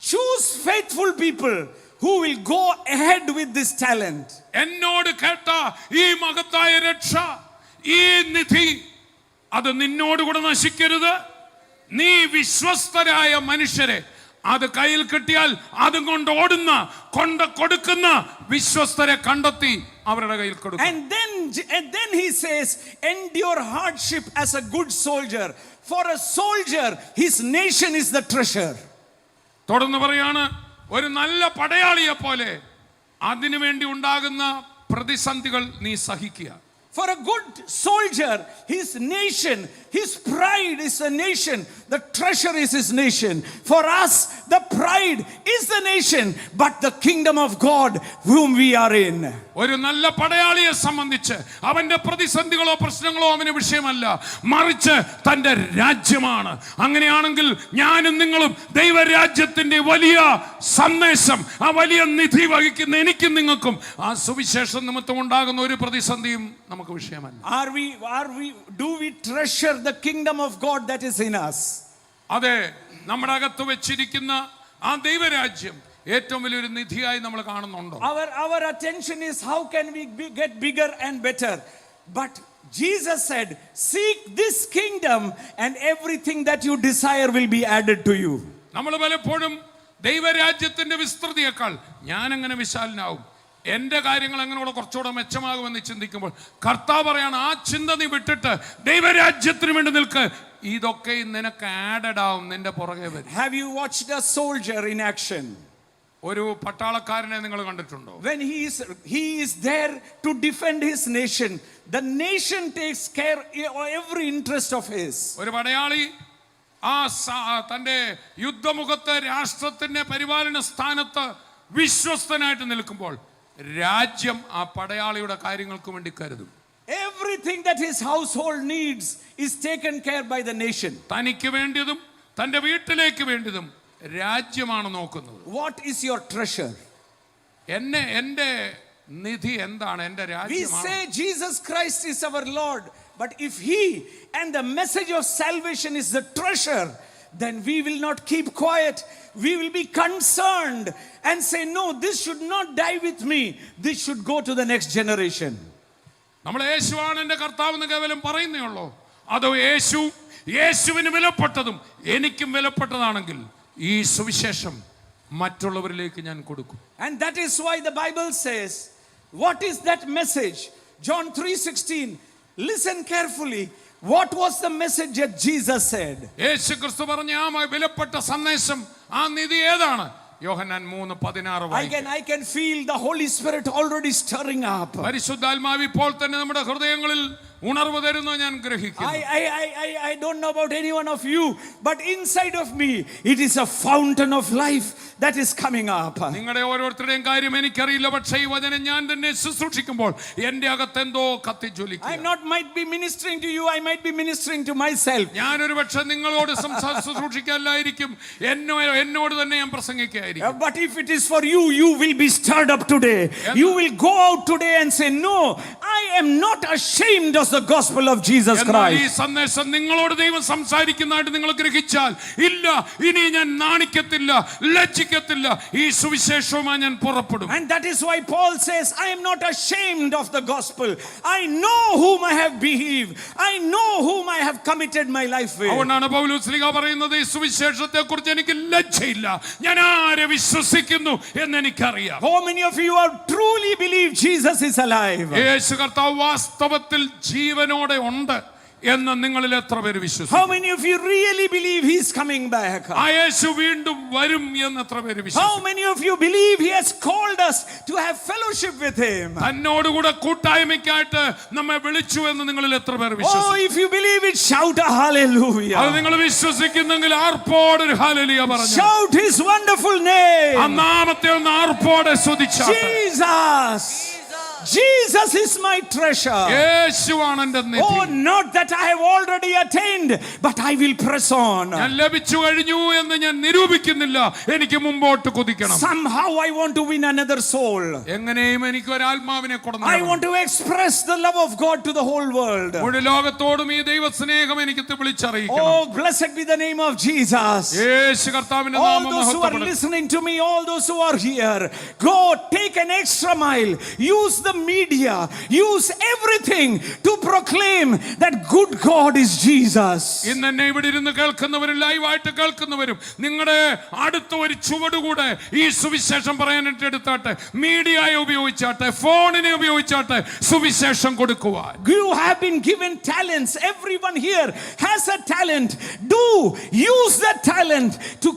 Choose faithful people who will go ahead with this talent. എന്നോട് കേട്ട ഈ മഹത്തായ രക്ഷ, ഈ നിധി, അത് നിന്നോടുകൂടെ നശിക്കരുത്. നീ വിശ്വസ്തരായ മനുഷ്യരെ അത് കയ്യിൽ കിട്ടിയാൽ അതും കൊണ്ട് ഓടുന്ന, കൊണ്ട് കൊടുക്കുന്ന വിശ്വസ്തരെ കണ്ടെത്തി അവരുടെ കയ്യിൽ കൊടുക്കും. And then he says, endure hardship as a good soldier. For a soldier, his nation is the treasure. തുടർന്ന് പറയാണ്, ഒരു നല്ല പടയാളിയെ പോലെ അതിനു വേണ്ടി ഉണ്ടാകുന്ന പ്രതിസന്ധികൾ നീ സഹിക്കുക. For a good soldier, his nation, his pride is a nation. The treasure is his nation. For us, the pride is the nation, but the kingdom of God whom we are in. ഒരു നല്ല പടയാളിയെ സംബന്ധിച്ച് അവന്റെ പ്രതിസന്ധികളോ പ്രശ്നങ്ങളോ അവന് വിഷയമല്ല, മറിച്ച് തന്റെ രാജ്യമാണ്. അങ്ങനെയാണെങ്കിൽ ഞാനും നിങ്ങളും ദൈവരാജ്യത്തിന്റെ വലിയ സന്ദേശം, ആ വലിയ നിധി വഹിക്കുന്ന എനിക്കും നിങ്ങൾക്കും ആ സുവിശേഷം നിമിത്തം ഉണ്ടാകുന്ന ഒരു പ്രതിസന്ധിയും നമുക്ക് വിഷയമല്ല. Do we treasure the kingdom of God that is in us? അതെ, നമ്മുടെ അകത്ത് വെച്ചിരിക്കുന്ന ആ ദൈവരാജ്യം ഏറ്റവും വലിയൊരു നിധിയായി നമ്മൾ കാണുന്നുണ്ടോ? Our attention is how can we get bigger and better. But Jesus said, seek this kingdom and everything that you desire will be added to you. നമ്മൾ പലപ്പോഴും ദൈവരാജ്യത്തിന്റെ വിസ്തൃതിയേക്കാൾ ഞാൻ എങ്ങനെ വിശാലനാവും, എന്റെ കാര്യങ്ങൾ എങ്ങനെയുള്ള കുറച്ചുകൂടെ മെച്ചമാകുമെന്ന് ചിന്തിക്കുമ്പോൾ കർത്താവ് പറയാണ്, ആ ചിന്ത നീ വിട്ടിട്ട് ദൈവരാജ്യത്തിന് വേണ്ടി നിൽക്ക്. ഇതൊക്കെ നിനക്ക് ആഡഡ് ആവും, നിന്റെ പുറകെ വരും. Have you watched a soldier in action? ഒരു പട്ടാളക്കാരനെ നിങ്ങൾ കണ്ടിട്ടുണ്ടോ? When he is there to defend his nation, the nation takes care of every interest of his. ഒരു പടയാളി ആ തന്റെ യുദ്ധമുഖത്ത് രാഷ്ട്രത്തിന്റെ പരിപാലന സ്ഥാനത്ത് വിശ്വസ്തനായിട്ട് നിൽക്കുമ്പോൾ രാജ്യം ആ പടയാളിയുടെ കാര്യങ്ങൾക്ക് വേണ്ടി കരുതും. Everything that his household needs is taken care by the nation. തനിക്ക് വേണ്ടിയതും തന്റെ വീട്ടിലേക്ക് വേണ്ടിയതും രാജ്യമാണ് നോക്കുന്നത്. What is your treasure? എന്റെ നിധി എന്താണ്? എന്റെ We രാജ്യമാണ്. say Jesus Christ is our Lord, but if he and the message of salvation is the treasure, then we will not keep quiet. We will be concerned and say, no, this should not die with me. This should go to the next generation. നമ്മൾ യേശുവാണ് എന്റെ കർത്താവ് എന്ന് കേവലം പറയുന്നേ ഉള്ളൂ, അതോ യേശുവിന് വിലപ്പെട്ടതും എനിക്കും വിലപ്പെട്ടതാണെങ്കിൽ ഈ സുവിശേഷം മറ്റുള്ളവരിലേക്ക് ഞാൻ കൊടുക്കും. And that is why the Bible says, what is that message? John 3:16. Listen carefully. What was the message that Jesus said? യേശു ക്രിസ്തു പറഞ്ഞ ആ വിലപ്പെട്ട സന്ദേശം, ആ നിധി ഏതാണ്? യോഹന്നാൻ 3:16. I can feel the Holy Spirit already stirring up. പരിശുദ്ധാത്മാവ് ഇപ്പോൾ തന്നെ നമ്മുടെ ഹൃദയങ്ങളിൽ ഉണർവ് തരുന്നു ഞാൻ ഗ്രഹിക്കുന്നു. I don't know about any one of you, but inside of me it is a fountain of life that is coming up. നിങ്ങളുടെ ഓരോരുത്തരുടെയും കാര്യം എനിക്കറിയില്ല, പക്ഷേ ഈ വചനം ഞാൻ തന്നെ ശുശ്രൂഷിക്കുമ്പോൾ എൻ്റെ അകത്ത് എന്തോ കത്തിജ്വലിക്കുക. I might be ministering to you, I might be ministering to myself. ഞാൻ ഒരു പക്ഷേ നിങ്ങളോട് ശുശ്രൂഷിക്കല്ലായിരിക്കും, എന്നോട് തന്നെ ഞാൻ പ്രസംഗിക്കുകയായിരിക്കും. But if it is for you, you will be stirred up today. You will go out today and say, no, I am not ashamed of the gospel of Jesus ഈ Christ. സന്ദേശം നിങ്ങളോട് ദൈവം സംസാരിക്കുന്നതായിട്ട് നിങ്ങൾ ഗ്രഹിച്ചാൽ, ഇല്ല ഇനി ഞാൻ നാണിക്കത്തില്ല, ലജ്ജിക്കത്തില്ല, ഈ സുവിശേഷവുമായി ഞാൻ പുറപ്പെടും. And that is why Paul says, I am not ashamed of the gospel. I know whom I have believed. I know whom I have committed my life with. അതുകൊണ്ടാണ് പൗലോസ് ശ്ലീഹ പറയുന്നത്, ഈ സുവിശേഷത്തെ കുറിച്ച് എനിക്ക് ലജ്ജയില്ല, ഞാൻ ആരെ വിശ്വസിക്കുന്നു എന്ന് എനിക്കറിയാം. How many of you have truly believed Jesus is alive? യേശു കർത്താവ് വാസ്തവത്തിൽ ജീവനോടെ ഉണ്ട് എന്ന് നിങ്ങളിൽ എത്ര പേര് How വിശ്വസിക്കുന്നു? many of you really believe He's coming back? ആ യേശു വീണ്ടും വരും എന്ന് എത്ര പേര് How വിശ്വസിക്കുന്നു? many of you believe He has called us to have fellowship with Him? തന്നോടുകൂടെ കൂട്ടായ്മയ്ക്കായിട്ട് നമ്മെ വിളിച്ചു എന്ന് നിങ്ങളിൽ എത്ര പേര് Oh, വിശ്വസിക്കുന്നു? if you believe it, shout a hallelujah. അത് നിങ്ങൾ വിശ്വസിക്കുന്നെങ്കിൽ ആർപ്പോടൊരു ഹല്ലേലൂയ പറഞ്ഞു. Shout His wonderful name. ആ നാമത്തെ ഒന്ന് ആർപ്പോടെ സ്തുതിച്ചാട്ടെ. Jesus. Jesus is my treasure. യേശുവാണ് എൻ്റെ നിധി. Oh, not that I have already attained, but I will press on. ഞാൻ ലഭിച്ചു കഴിഞ്ഞു എന്ന് ഞാൻ നിരൂപിക്കുന്നില്ല, എനിക്ക് മുമ്പോട്ട് കുതിക്കണം. Somehow I want to win another soul. എങ്ങനെയും എനിക്ക് ഒരു ആത്മാവിനെ I കൊടുക്കണം. want to express the love of God to the whole world. മുഴു ലോകത്തോടും ഈ ദൈവസ്നേഹം എനിക്ക് വിളിച്ചറിയിക്കണം. Oh, blessed be the name of Jesus. യേശു കർത്താവിന്റെ All നാമം those who are മഹത്വപ്പെടട്ടെ. listening to me, all those who are here, go take an extra mile. Use the media, use everything to proclaim that good God is Jesus. ഇന്ന് എന്നെ ഇവിടെ ഇരുന്ന് കേൾക്കുന്നവരും ലൈവായിട്ട് കേൾക്കുന്നവരും നിങ്ങളുടെ അടുത്ത ഒരു ചുവടുകൂടെ ഈ സുവിശേഷം പറയാനായിട്ട് എടുത്താട്ടെ. മീഡിയയെ ഉപയോഗിച്ചാട്ടെ, ഫോണിനെ ഉപയോഗിച്ചാട്ടെ സുവിശേഷം കൊടുക്കുവാൻ. You have been given talents. Everyone here has a talent. Do use that talent to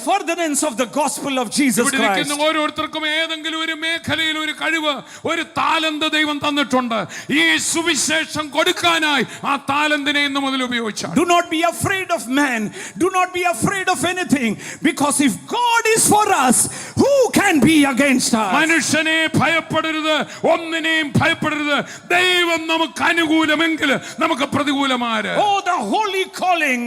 furtherance of the gospel of Jesus ഇവിടെ Christ. ഇരിക്കുന്ന ഓരോരുത്തർക്കും ഏതെങ്കിലും ഒരു മേഖലയിൽ ഒരു കഴിവ്, ഒരു താലന്ത് ദൈവം തന്നിട്ടുണ്ട്. ഈ സുവിശേഷം കൊടുക്കാനായി ആ താലന്തിനെ ഇന്ന് മുതൽ ഉപയോഗിച്ചാൽ. Do not be afraid of man. Do not be afraid of anything, because if God is for us, who can be against us? മനുഷ്യനെ ഭയപ്പെടരുത്, ഒന്നിനെയും ഭയപ്പെടരുത്. ദൈവം നമുക്ക് അനുകൂലമെങ്കിൽ നമുക്ക് പ്രതികൂലമാര്. Oh, the holy calling,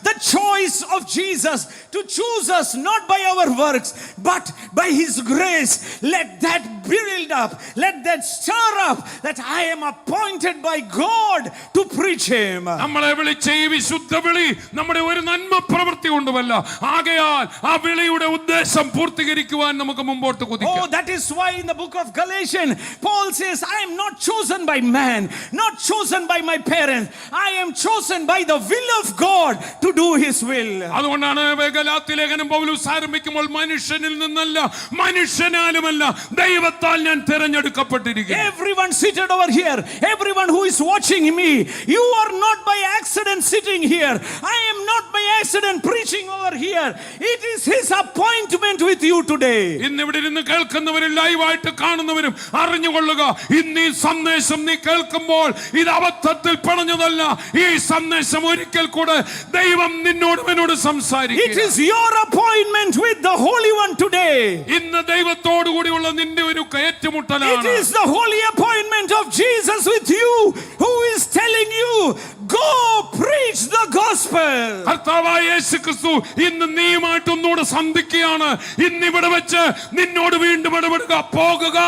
the choice of Jesus to choose us not by our works but by His grace. Let that build up, let that stir up that I am appointed by God to preach Him. നമ്മളെ വിളിച്ച ഈ വിശുദ്ധ വിളി നമ്മുടെ ഒരു നന്മ പ്രവൃത്തി കൊണ്ടുമല്ല. ആകയാൽ ആ വിളിയുടെ ഉദ്ദേശം പൂർത്തീകരിക്കുവാൻ നമുക്ക് മുമ്പോട്ട് Oh, കുതിക്കാം. that is why in the book of Galatians, Paul says, I am not chosen by man, not chosen by my parents. I am chosen by the will of God to do His will. അതുകൊണ്ടാണ് ഗലാത്യ ലേഖനം പൗലോസ് ആരംഭിക്കുമ്പോൾ മനുഷ്യനിൽ നിന്നല്ല മനുഷ്യനാലുമല്ല ദൈവത്താൽ ഞാൻ തിരഞ്ഞെടുക്കപ്പെട്ടിരിക്കുന്നു. Everyone seated over here, everyone who is watching me, you are not by accident sitting here. I am not by accident preaching over here. It is His appointment with you today. ഇന്ന് ഇവിടെ ഇരുന്ന് കേൾക്കുന്നവരും ലൈവായിട്ട് കാണുന്നവരും അറിഞ്ഞുകൊള്ളുക, ഇന്ന് ഈ സന്ദേശം നീ കേൾക്കുമ്പോൾ ഇത് അബദ്ധത്തിൽ പണഞ്ഞതല്ല. ഈ സന്ദേശം ഒരിക്കൽ കൂടെ ദൈവം നിന്നോട് എന്നോട് It സംസാരിക്കും. is your appointment with the Holy One today. ഇന്ന് ദൈവത്തോടു കൂടിയുള്ള നിന്റെ ഒരു It ഏറ്റുമുട്ടലാണ്. is the holy appointment of Jesus with you, who is telling you, go preach the gospel. കർത്താവായ യേശു ക്രിസ്തു ഇന്ന് നീയുമായിട്ട് ഒന്നുകൂടെ സന്ധിക്കുകയാണ്. ഇന്ന് ഇവിടെ വെച്ച് നിന്നോട് വീണ്ടും ഇടപെടുക, പോകുക,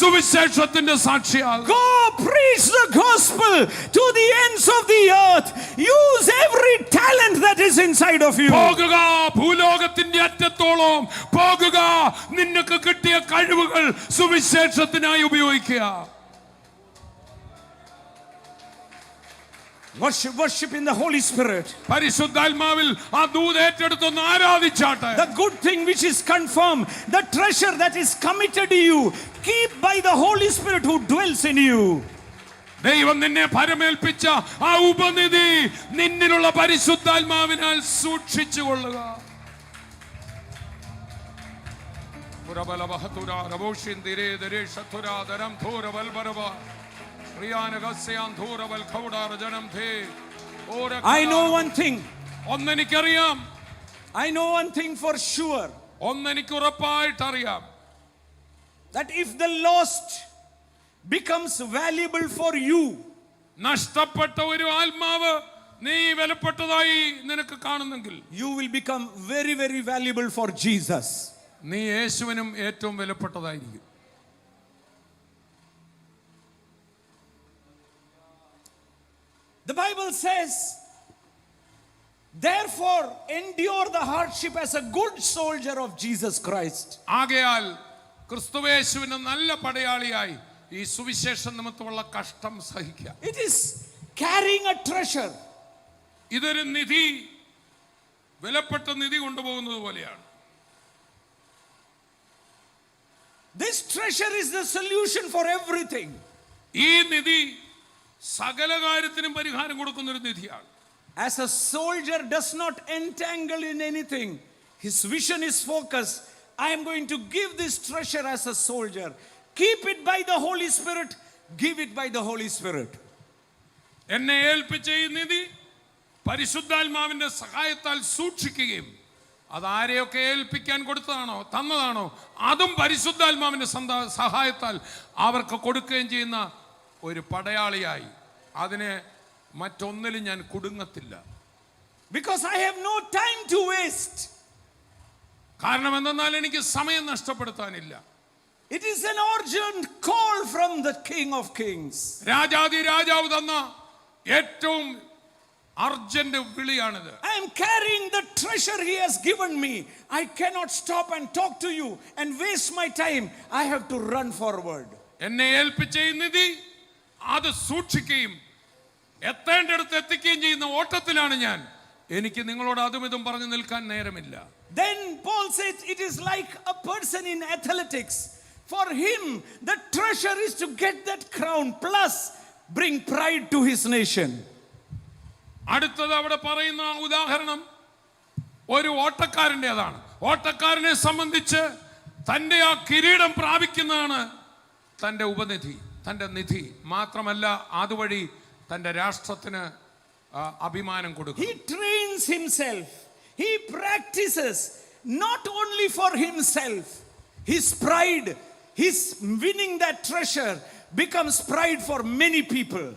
സുവിശേഷത്തിന്റെ സാക്ഷിയാകുക. Go preach the gospel to the ends of the earth. Use every talent that is inside of you. പോകുക, ഭൂലോകത്തിന്റെ അറ്റത്തോളം പോകുക. നിനക്ക് കിട്ടിയ കഴിവുകൾ സുവിശേഷത്തിനായി ഉപയോഗിക്കുക. Worship in the Holy Spirit. പരിശുദ്ധാത്മാവിൽ ആ ദൂത് ഏറ്റെടുത്തൊന്ന് ആരാധിച്ചാട്ടെ. The good thing which is confirmed, the treasure that is committed to you, keep by the Holy Spirit who dwells in you. ദൈവം നിന്നെ പരമേൽപ്പിച്ച ആ ഉപനിധി നിന്നിലുള്ള പരിശുദ്ധാത്മാവിനാൽ സൂക്ഷിച്ചു കൊള്ളുക. I know one thing. ഒന്നെനിക്കറിയാം, I know one thing for sure. ഒന്നെനിക്ക് ഉറപ്പായിട്ടറിയാം. That if the lost becomes valuable for you, നഷ്ടപ്പെട്ട ഒരു ആത്മാവ് നീ വിലപ്പെട്ടതായി നിനക്ക് കാണുന്നെങ്കിൽ you will become very, very valuable for Jesus. നീ യേശുവിനും ഏറ്റവും വിലപ്പെട്ടതായിരിക്കും. The Bible says, therefore endure the hardship as a good soldier of Jesus Christ. ആകയാൽ ക്രിസ്തുവേശുവിന് നല്ല പടയാളിയായി ഈ സുവിശേഷ നിമിത്തമുള്ള കഷ്ടം സഹിക്കുക. It is carrying a treasure. ഇതൊരു നിധി, വിലപ്പെട്ട നിധി കൊണ്ടുപോകുന്നത് പോലെയാണ്. This treasure is the solution for everything. ഈ നിധി സകല കാര്യത്തിനും പരിഹാരം കൊടുക്കുന്ന ഒരു നിധിയാണ്. As a soldier does not entangle in anything, his vision is focused. I am going to give this treasure as a soldier. Keep it by the Holy Spirit. Give it by the Holy Spirit. എന്നെ ഏൽപ്പിച്ച ഈ നിധി പരിശുദ്ധാത്മാവിന്റെ സഹായത്താൽ സൂക്ഷിക്കുകയും അതാരെയൊക്കെ ഏൽപ്പിക്കാൻ കൊടുത്തതാണോ തന്നതാണോ അതും പരിശുദ്ധാത്മാവിന്റെ സഹായത്താൽ അവർക്ക് കൊടുക്കുകയും ചെയ്യുന്ന ഒരു പടയാളിയായി അതിനെ മറ്റൊന്നിലും ഞാൻ കുടുങ്ങത്തില്ല. Because I have no time to waste. കാരണം എന്തെന്നാൽ എനിക്ക് സമയം നഷ്ടപ്പെടുത്താനില്ല. It is an urgent call from the King of Kings. രാജാതി രാജാവ് തന്ന ഏറ്റവും urgent വിളിയാണിത്. I am carrying the treasure he has given me. I cannot stop and talk to you and waste my time. I have to run forward. എന്നെ ഏൽപ്പിച്ച ഈ നിധി അത് സൂക്ഷിക്കുകയും എത്തേണ്ടടുത്ത് എത്തിക്കുകയും ചെയ്യുന്ന ഓട്ടത്തിലാണ് ഞാൻ. എനിക്ക് നിങ്ങളോട് അതും ഇതും പറഞ്ഞു നിൽക്കാൻ നേരമില്ല. Then Paul said it is like a person in athletics. For him the treasure is to get that crown plus bring pride to his nation. അടുത്തത് അവിടെ പറയുന്ന ഉദാഹരണം ഒരു ഓട്ടക്കാരൻ്റെതാണ്. ഓട്ടക്കാരനെ സംബന്ധിച്ച് തൻ്റെ ആ കിരീടം പ്രാപിക്കുന്നതാണ് തൻ്റെ ഉപനിധി, തൻ്റെ നിധി. മാത്രമല്ല അതുവഴി തൻ്റെ രാഷ്ട്രത്തിന് അഭിമാനം കൊടുക്കും. He trains himself. He practices not only for himself. His pride, his winning that treasure becomes pride for many people.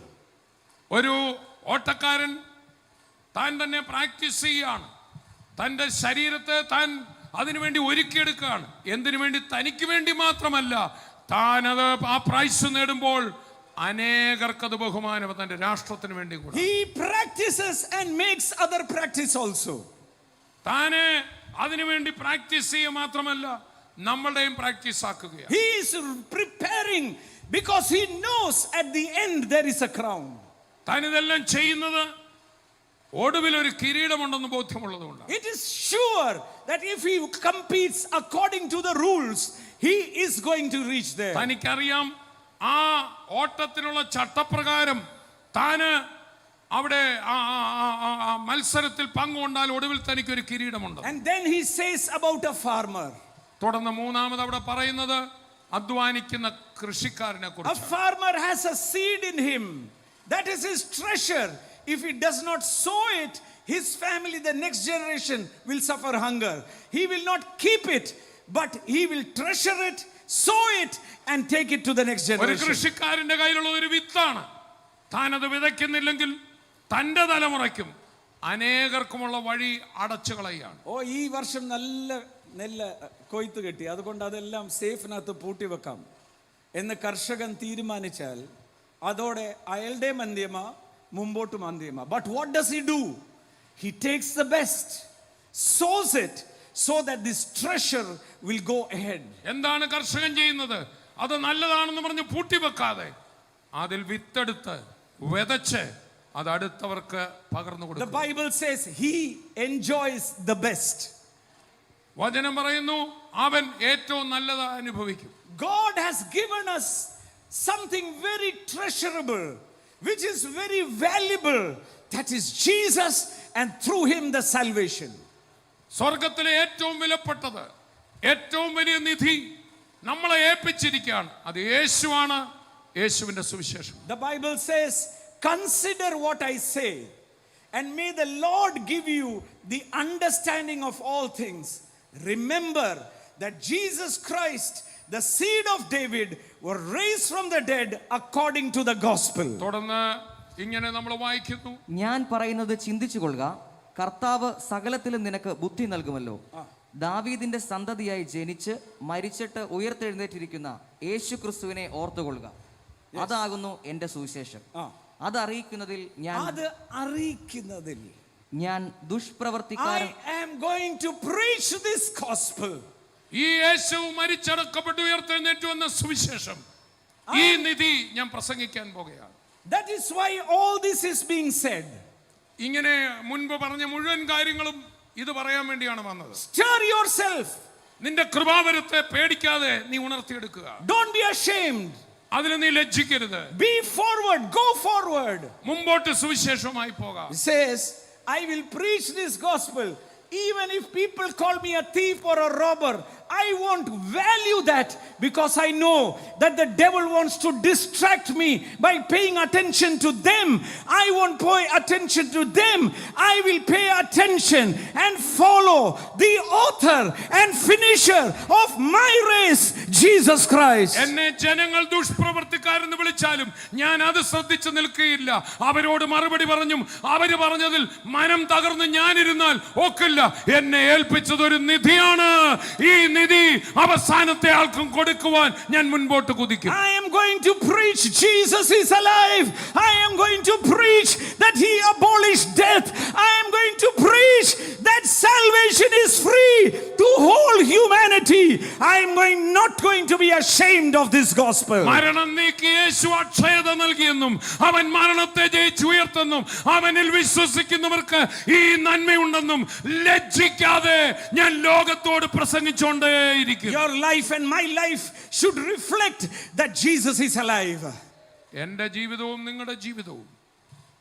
ഒരു ഓട്ടക്കാരൻ താൻ തന്നെ പ്രാക്ടീസ് ചെയ്യുകയാണ്. തൻ്റെ ശരീരത്തെ താൻ അതിനുവേണ്ടി ഒരുക്കിയെടുക്കുകയാണ്. എന്തിനു വേണ്ടി? തനിക്ക് വേണ്ടി മാത്രമല്ല, താനത് ആ പ്രൈസ് നേടുമ്പോൾ അനേകർക്കത് ബഹുമാനം തൻ്റെ രാഷ്ട്രത്തിന് വേണ്ടി കൂടെ. He practices and makes other practice also. താനെ അതിനുവേണ്ടി പ്രാക്ടീസ് ചെയ്യുക മാത്രമല്ല നമ്മളുടെയും പ്രാക്ടീസ് ആക്കുകയാണ്. He is preparing because he knows at the end there is a crown. താൻ ഇതെല്ലാം ചെയ്യുന്നത് ഒടുവിൽ ഒരു കിരീടമുണ്ടെന്ന് ബോധ്യമുള്ളതുകൊണ്ടാണ്. It is sure that if he competes according to the rules, he is going to reach there. തനിക്കറിയാം ആ ഓട്ടത്തിനുള്ള ചട്ടപ്രകാരം താന് അവിടെ മത്സരത്തിൽ പങ്കുകൊണ്ടാൽ ഒടുവിൽ തനിക്കൊരു കിരീടമുണ്ട്. And then he says about a farmer. തുടർന്ന് മൂന്നാമത് അവിടെ പറയുന്നത് അധ്വാനിക്കുന്ന കൃഷിക്കാരനെ A കുറിച്ച്. farmer has a seed in him. That is his treasure. If he does not sow it, his family, the next generation, will suffer hunger. He will not keep it, but he will treasure it, sow it, and take it to the next ഒരു generation. കൃഷിക്കാരന്റെ കയ്യിലുള്ള ഒരു വിത്താണ്. താനത് വിതയ്ക്കുന്നില്ലെങ്കിൽ തൻ്റെ തലമുറയ്ക്കും അനേകർക്കുമുള്ള വഴി അടച്ചു കളയാണ്. ഓ, ഈ വർഷം നല്ല നെല്ല് കൊയ്ത്ത് കിട്ടി, അതുകൊണ്ട് അതെല്ലാം സേഫിനകത്ത് പൂട്ടി വെക്കാം എന്ന് കർഷകൻ തീരുമാനിച്ചാൽ അതോടെ അയാളുടെ മന്ധ്യമ മുമ്പോട്ട് മന്ധ്യമ. But what does he do? He takes the best, sows it so that this treasure will go ahead. എന്താണ് കർഷകൻ ചെയ്യുന്നത്? അത് നല്ലതാണെന്ന് പറഞ്ഞ് പൂട്ടിവെക്കാതെ അതിൽ വിത്തെടുത്ത് വിതച്ച് അത് അടുത്തവർക്ക് പകർന്നു The കൊടുക്കും. Bible says he enjoys the best. വചനം പറയുന്നു അവൻ ഏറ്റവും നല്ലത് അനുഭവിക്കും. God has given us something very treasurable, which is very valuable. That is Jesus, and through him the salvation. സ്വർഗത്തിലെ ഏറ്റവും വിലപ്പെട്ടത്, ഏറ്റവും വലിയ നിധി നമ്മളെ ഏൽപ്പിച്ചിരിക്കുകയാണ്. അത് യേശുവാണ്, യേശുവിന്റെ സുവിശേഷം. The Bible says, consider what I say, and may the Lord give you the understanding of all things. Remember that Jesus Christ, the seed of David, were raised from the dead according to the gospel. തുടർന്ന് ഇങ്ങനെ നമ്മൾ വായിക്കുന്നു, ഞാൻ പറയുന്നത് ചിന്തിച്ചു കൊള്ളുക, കർത്താവ് സകലത്തിലും നിനക്ക് ബുദ്ധി നൽകുമല്ലോ. ദാവീദിന്റെ സന്തതിയായി ജനിച്ച് മരിച്ചിട്ട് ഉയർത്തെഴുന്നേറ്റിരിക്കുന്ന യേശു ക്രിസ്തുവിനെ ഓർത്തുകൊള്ളുക. അതാകുന്നു എന്റെ സുവിശേഷം. അത് അറിയിക്കുന്നതിൽ ഞാൻ ദുഷ്പ്രവർത്തിക്കാരൻ. I am going to preach this gospel. ഈ യേശു മരിച്ചടക്കപ്പെട്ടു ഉയർത്തെഴുന്നേറ്റു എന്ന സുവിശേഷം, ഈ നിധി ഞാൻ പ്രസംഗിക്കാൻ പോകുകയാണ്. That is why all this is being said. ഇങ്ങനെ മുൻപ് പറഞ്ഞ മുഴുവൻ കാര്യങ്ങളും ഇത് പറയാൻ വേണ്ടിയാണ് വന്നത്. Stir yourself. നിന്റെ കൃപാവരത്തെ പേടിക്കാതെ നീ ഉണർത്തിയെടുക്കുക. Don't be ashamed. അതിൽ നീ ലജ്ജിക്കരുത്. Be forward, go forward. മുമ്പോട്ട് സുവിശേഷവുമായി പോകാം. It says, I will preach this gospel. Even if people call me a thief or a robber, I won't value that, because I know that the devil wants to distract me by paying attention to them. I won't pay attention to them. I will pay attention and follow the author and finisher of my race, Jesus Christ. എന്നെ ജനങ്ങൾ ദുഷ്പ്രവർത്തിക്കാരെന്ന് വിളിച്ചാലും ഞാൻ അത് ശ്രദ്ധിച്ചു നിൽക്കുകയില്ല. അവരോട് മറുപടി പറഞ്ഞും അവര് പറഞ്ഞതിൽ മനം തകർന്ന് ഞാനിരുന്നാൽ ഒക്കില്ല. എന്നെ ഏൽപ്പിച്ചത് ഒരു നിധിയാണ്. ഈ നിധി അവസാനത്തെ ആൾക്കും കൊടുക്കുവാൻ ഞാൻ മുൻപോട്ട് കുതിക്കും. I am going to preach Jesus is alive. I am going to preach that he abolished death. I am going to preach that salvation is free to whole humanity. I am not going to be ashamed of this gospel. മരണം നീക്കി യേശു അക്ഷയത നൽകിയെന്നും അവൻ മരണത്തെ ജയിച്ചുയർത്തെന്നും അവനിൽ വിശ്വസിക്കുന്നവർക്ക് ഈ നന്മയുണ്ടെന്നും ലജ്ജിക്കാതെ ഞാൻ ലോകത്തോട് പ്രസംഗിച്ചുകൊണ്ടേയിരിക്കും. Your life and my life should reflect that Jesus is alive. എൻ്റെ ജീവിതവും നിങ്ങളുടെ ജീവിതവും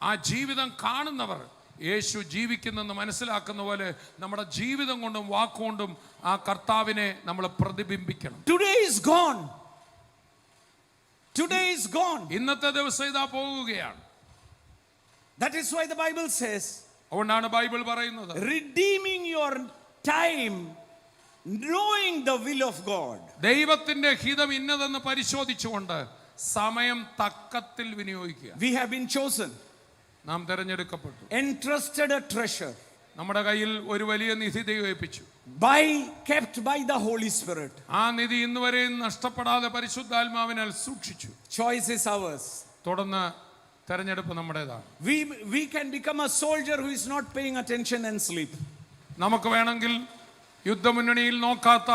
ആ ജീവിതം കാണുന്നവർ യേശു ജീവിക്കുന്നെന്ന് മനസ്സിലാക്കുന്ന പോലെ നമ്മുടെ ജീവിതം കൊണ്ടും വാക്കുകൊണ്ടും ആ കർത്താവിനെ നമ്മൾ പ്രതിബിംബിക്കണം. Today is gone. Today is gone. ഇന്നത്തെ ദിവസം ഇതാ പോകുകയാണ്. That is why the Bible says, അതുകൊണ്ടാണ് ബൈബിൾ പറയുന്നത്, redeeming your time, knowing the will of God. ദൈവത്തിന്റെ ഹിതം ഇന്നതെന്ന് പരിശോധിച്ചുകൊണ്ട് സമയം തക്കത്തിൽ വിനിയോഗിക്കുക. We have been chosen, നാം തിരഞ്ഞെടുക്കപ്പെട്ടു, entrusted a treasure, നമ്മുടെ കയ്യിൽ ഒരു വലിയ നിധി ദൈവം ഏൽപ്പിച്ചു, kept by the Holy Spirit. ആ നിധി ഇന്ന് വരെയും നഷ്ടപ്പെടാതെ പരിശുദ്ധാത്മാവിനാൽ സൂക്ഷിച്ചു. Choice is ours. തുടർന്ന് തെരഞ്ഞെടുപ്പ് നമ്മുടേതാണ്. We can become a soldier who is not paying attention and sleep. നമുക്ക് വേണമെങ്കിൽ യുദ്ധമുന്നണിയിൽ നോക്കാത്ത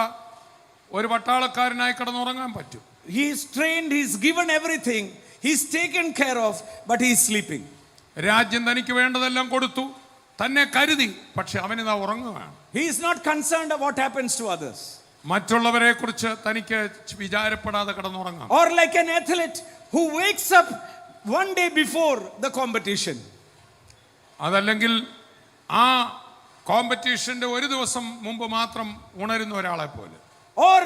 ഒരു പട്ടാളക്കാരനായി കിടന്നുറങ്ങാൻ പറ്റും. He is trained, he is given everything, he is taken care of, but he is sleeping. രാജ്യം തനിക്ക് വേണ്ടതെല്ലാം കൊടുത്തു, തന്നെ കരുതി, പക്ഷെ അവനിതാ ഉറങ്ങുകയാണ്. He is not concerned about what happens to others. മറ്റുള്ളവരെ കുറിച്ച് തനിക്ക് വിചാരപ്പെടാതെ കിടന്നുറങ്ങാം. Or like an athlete who wakes up one day before the competition. അതല്ലെങ്കിൽ ആ കോമ്പറ്റീഷന്റെ ഒരു ദിവസം മുമ്പ് മാത്രം ഉണരുന്ന ഒരാളെ പോലെ. Or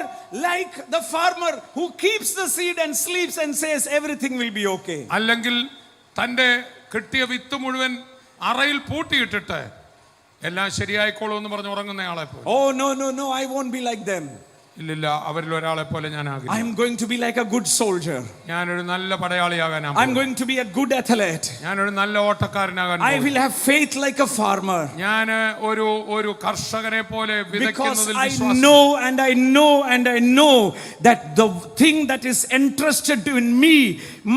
like the farmer who keeps the seed and sleeps and says everything will be okay. അല്ലെങ്കിൽ തൻ്റെ കിട്ടിയ വിത്ത് മുഴുവൻ അറയിൽ പൂട്ടിയിട്ടിട്ട് എല്ലാം ശരിയായിക്കോളൂ എന്ന് പറഞ്ഞ് ഉറങ്ങുന്നയാളെ പോലെ. Oh no, I won't be like them. ഇല്ലില്ല, അവരിൽ ഒരാളെ പോലെ ഞാൻ ആകില്ല. I am going to be like a good soldier. ഞാനൊരു നല്ല പടയാളിയാകാൻ I am going to be a good athlete. ഞാനൊരു നല്ല ഓട്ടക്കാരനാകാൻ. I will have faith like a farmer. ഞാൻ ഒരു കർഷകനെ പോലെ Because വിതയ്ക്കുന്നതിൽ I വിശ്വാസം. know that the thing that is entrusted in me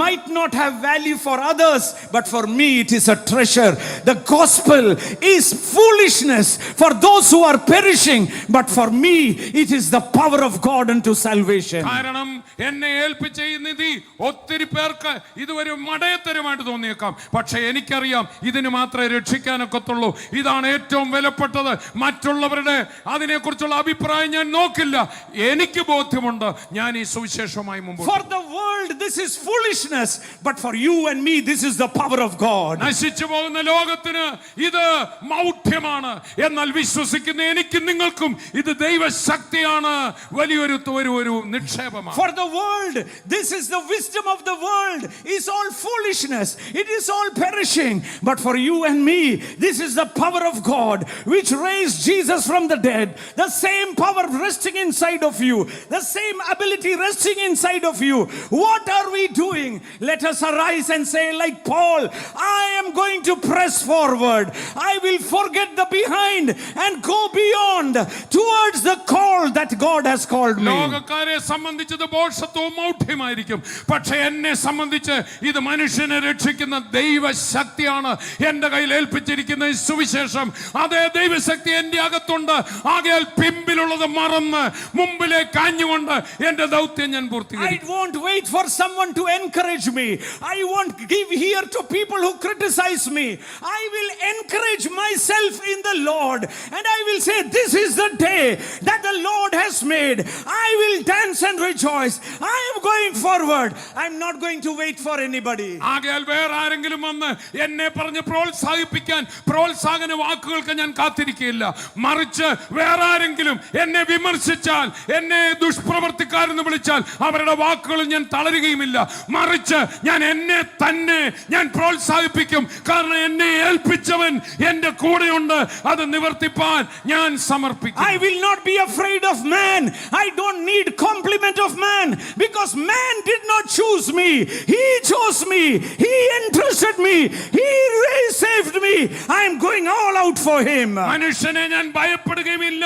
might not have value for others, but for me it is a treasure. The gospel is foolishness for those who are perishing, but for me it is the power of God unto salvation. കാരണം എന്നെ ഏൽപ്പിച്ച ഈ നിധി ഒത്തിരി പേർക്ക് ഇതുവരെ മടയത്തരമായിട്ട് തോന്നിയേക്കാം, പക്ഷെ എനിക്കറിയാം ഇതിന് മാത്രമേ രക്ഷിക്കാനൊക്കത്തുള്ളൂ. ഇതാണ് ഏറ്റവും വിലപ്പെട്ടത്. മറ്റുള്ളവരുടെ അതിനെക്കുറിച്ചുള്ള അഭിപ്രായം ഞാൻ നോക്കില്ല. എനിക്ക് ബോധ്യമുണ്ട് ഞാൻ ഈ സുവിശേഷമായി മുമ്പോട്ട്. For the world this is foolishness, but for you and me this is the power of God. നശിച്ചു പോകുന്ന ലോകത്തിന് ഇത് മൗഢ്യമാണ്, എന്നാൽ വിശ്വസിക്കുന്ന എനിക്കും നിങ്ങൾക്കും ഇത് ദൈവശക്തിയാണ്, വലിയൊരു നിക്ഷേപമാണ്. For the world this is the wisdom of the world is all foolishness, it is all perishing, but for you and me this is the power of God which raised Jesus from the dead. The same power resting inside of you, the same ability resting inside of you. What are we doing? Let us arise and say like Paul, I am going to press forward. I will forget the behind and go beyond towards the call that God has called me. ലോകക്കാരെ സംബന്ധിച്ചത് ബോഷത്വവും മൗഢ്യമായിരിക്കും, പക്ഷെ എന്നെ സംബന്ധിച്ച് ഇത് മനുഷ്യനെ രക്ഷിക്കുന്ന ദൈവശക്തിയാണ്. എന്റെ കയ്യിൽ ഏൽപ്പിച്ചിരിക്കുന്ന ഈ സുവിശേഷം അതേ ദൈവശക്തി എന്റെ അകത്തുണ്ട്. ആകയാൽ പിമ്പിലുള്ളത് മറന്ന് മുമ്പിലേക്ക് ആഞ്ഞുകൊണ്ട് എന്റെ ദൗത്യം ഞാൻ പൂർത്തീകരിക്കും. I won't wait for someone to encourage me. I won't give ear to people who criticize me. I will encourage myself in the Lord, and I will say, this is the day that the Lord has made. I will dance and rejoice. I am going forward. I'm not going to wait for anybody. ആകയാൽ വേറെ ആരെങ്കിലും വന്ന് എന്നെ പറഞ്ഞ് പ്രോത്സാഹിപ്പിക്കാൻ പ്രോത്സാഹന വാക്കുകൾക്ക് ഞാൻ കാത്തിരിക്കുകയില്ല. മറിച്ച് വേറെ ആരെങ്കിലും എന്നെ വിമർശിച്ചാൽ, എന്നെ ദുഷ്പ്രവർത്തിക്കാരെന്ന് വിളിച്ചാൽ അവരുടെ വാക്കുകൾ ഞാൻ തളരുകയുമില്ല. മറിച്ച് ഞാൻ എന്നെ തന്നെ ഞാൻ പ്രോത്സാഹിപ്പിക്കും. കാരണം എന്നെ ഏൽപ്പിച്ചവൻ എന്റെ കൂടെയുണ്ട്. അത് നിവർത്തിപ്പാൻ ഞാൻ സമർപ്പിക്കും. I will not be afraid of man. I don't need compliment of man, because man did not choose me. He chose me. He entrusted me. He saved me. I am going all out for him. മനുഷ്യനെ ഞാൻ ഭയപ്പെടുകയുമില്ല.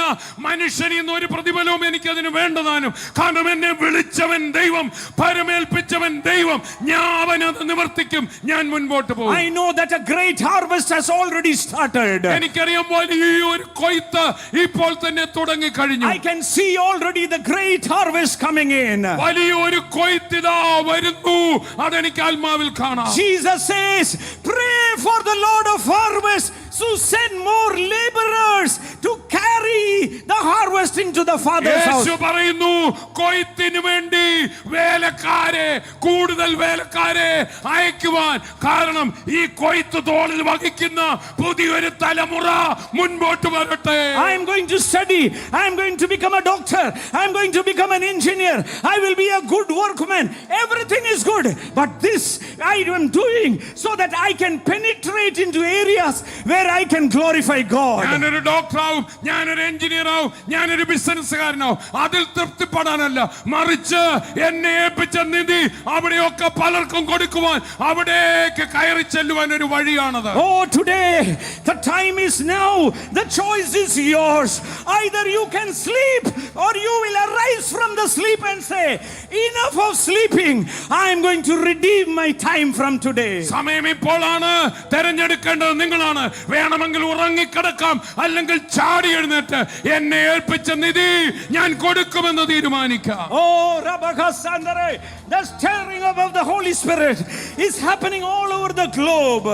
മനുഷ്യനിൽ നിന്ന് ഒരു പ്രതിഫലവും എനിക്കതിന് വേണ്ടതാനും. കാരണം എന്നെ വിളിച്ചവൻ ദൈവം, പരമേൽപ്പിച്ചവൻ ദൈവം. ഞാൻ അവനത് നിവർത്തിക്കും. ഞാൻ മുൻപോട്ട് പോകും. I know that a great harvest has already started. എനിക്കറിയാം വലിയൊരു കൊയ്ത്ത് ഇപ്പോൾ തന്നെ തുടങ്ങി കഴിഞ്ഞു. I can see already the great harvest coming in. വലിയൊരു കൊയ്ത്തിതാ വരുന്നു. അതെനിക്ക് ആത്മാവിൽ കാണാം. Jesus says, pray for the Lord of harvest to send more laborers to carry the harvest into the Father's house. യേശു പറയുന്നു, കൊയ്ത്തിനു വേണ്ടി വേലക്കാരെ, കൂടുതൽ വേലക്കാരെ അയക്കുവാൻ. കാരണം ഈ കൊയ്ത്ത് തോളിൽ വഹിക്കുന്ന പുതിയൊരു തലമുറ മുൻപോട്ട് വരട്ടെ. I am going to study. I am going to become a doctor. I am going to become an engineer. I will be a good workman. Everything is good. But this I am doing so that I can penetrate into areas where I can glorify God. ഞാനൊരു ഡോക്ടറാവും, ഞാനൊരു എഞ്ചിനീയറാവും, ഞാനൊരു ബിസിനസ്സുകാരനാവും. അതിൽ തൃപ്തിപ്പെടാനല്ല, മറിച്ച് എന്നെ ഏൽപ്പിച്ച നിധി അവിടെയൊക്കെ പലർക്കും കൊടുക്കുവാൻ, അവിടേക്ക് കയറി ചെല്ലുവാൻ ഒരു വഴിയാണത്. Oh, today the time is now. The choice is yours. Either you can sleep or you will arise from the sleep and say, enough of sleeping. I am going to redeem my time from today. സമയം ഇപ്പോഴാണ്. തെരഞ്ഞെടുക്കേണ്ടത് നിങ്ങളാണ്. വേണമെങ്കിൽ ഉറങ്ങിക്കിടക്കാം, അല്ലെങ്കിൽ ചാടി എഴുന്നേറ്റ് എന്നെ ഏൽപ്പിച്ച നിധി ഞാൻ കൊടുക്കുമെന്ന് തീരുമാനിക്കാം. Oh, Rabakasandare, the stirring up of the Holy Spirit is happening all over the globe.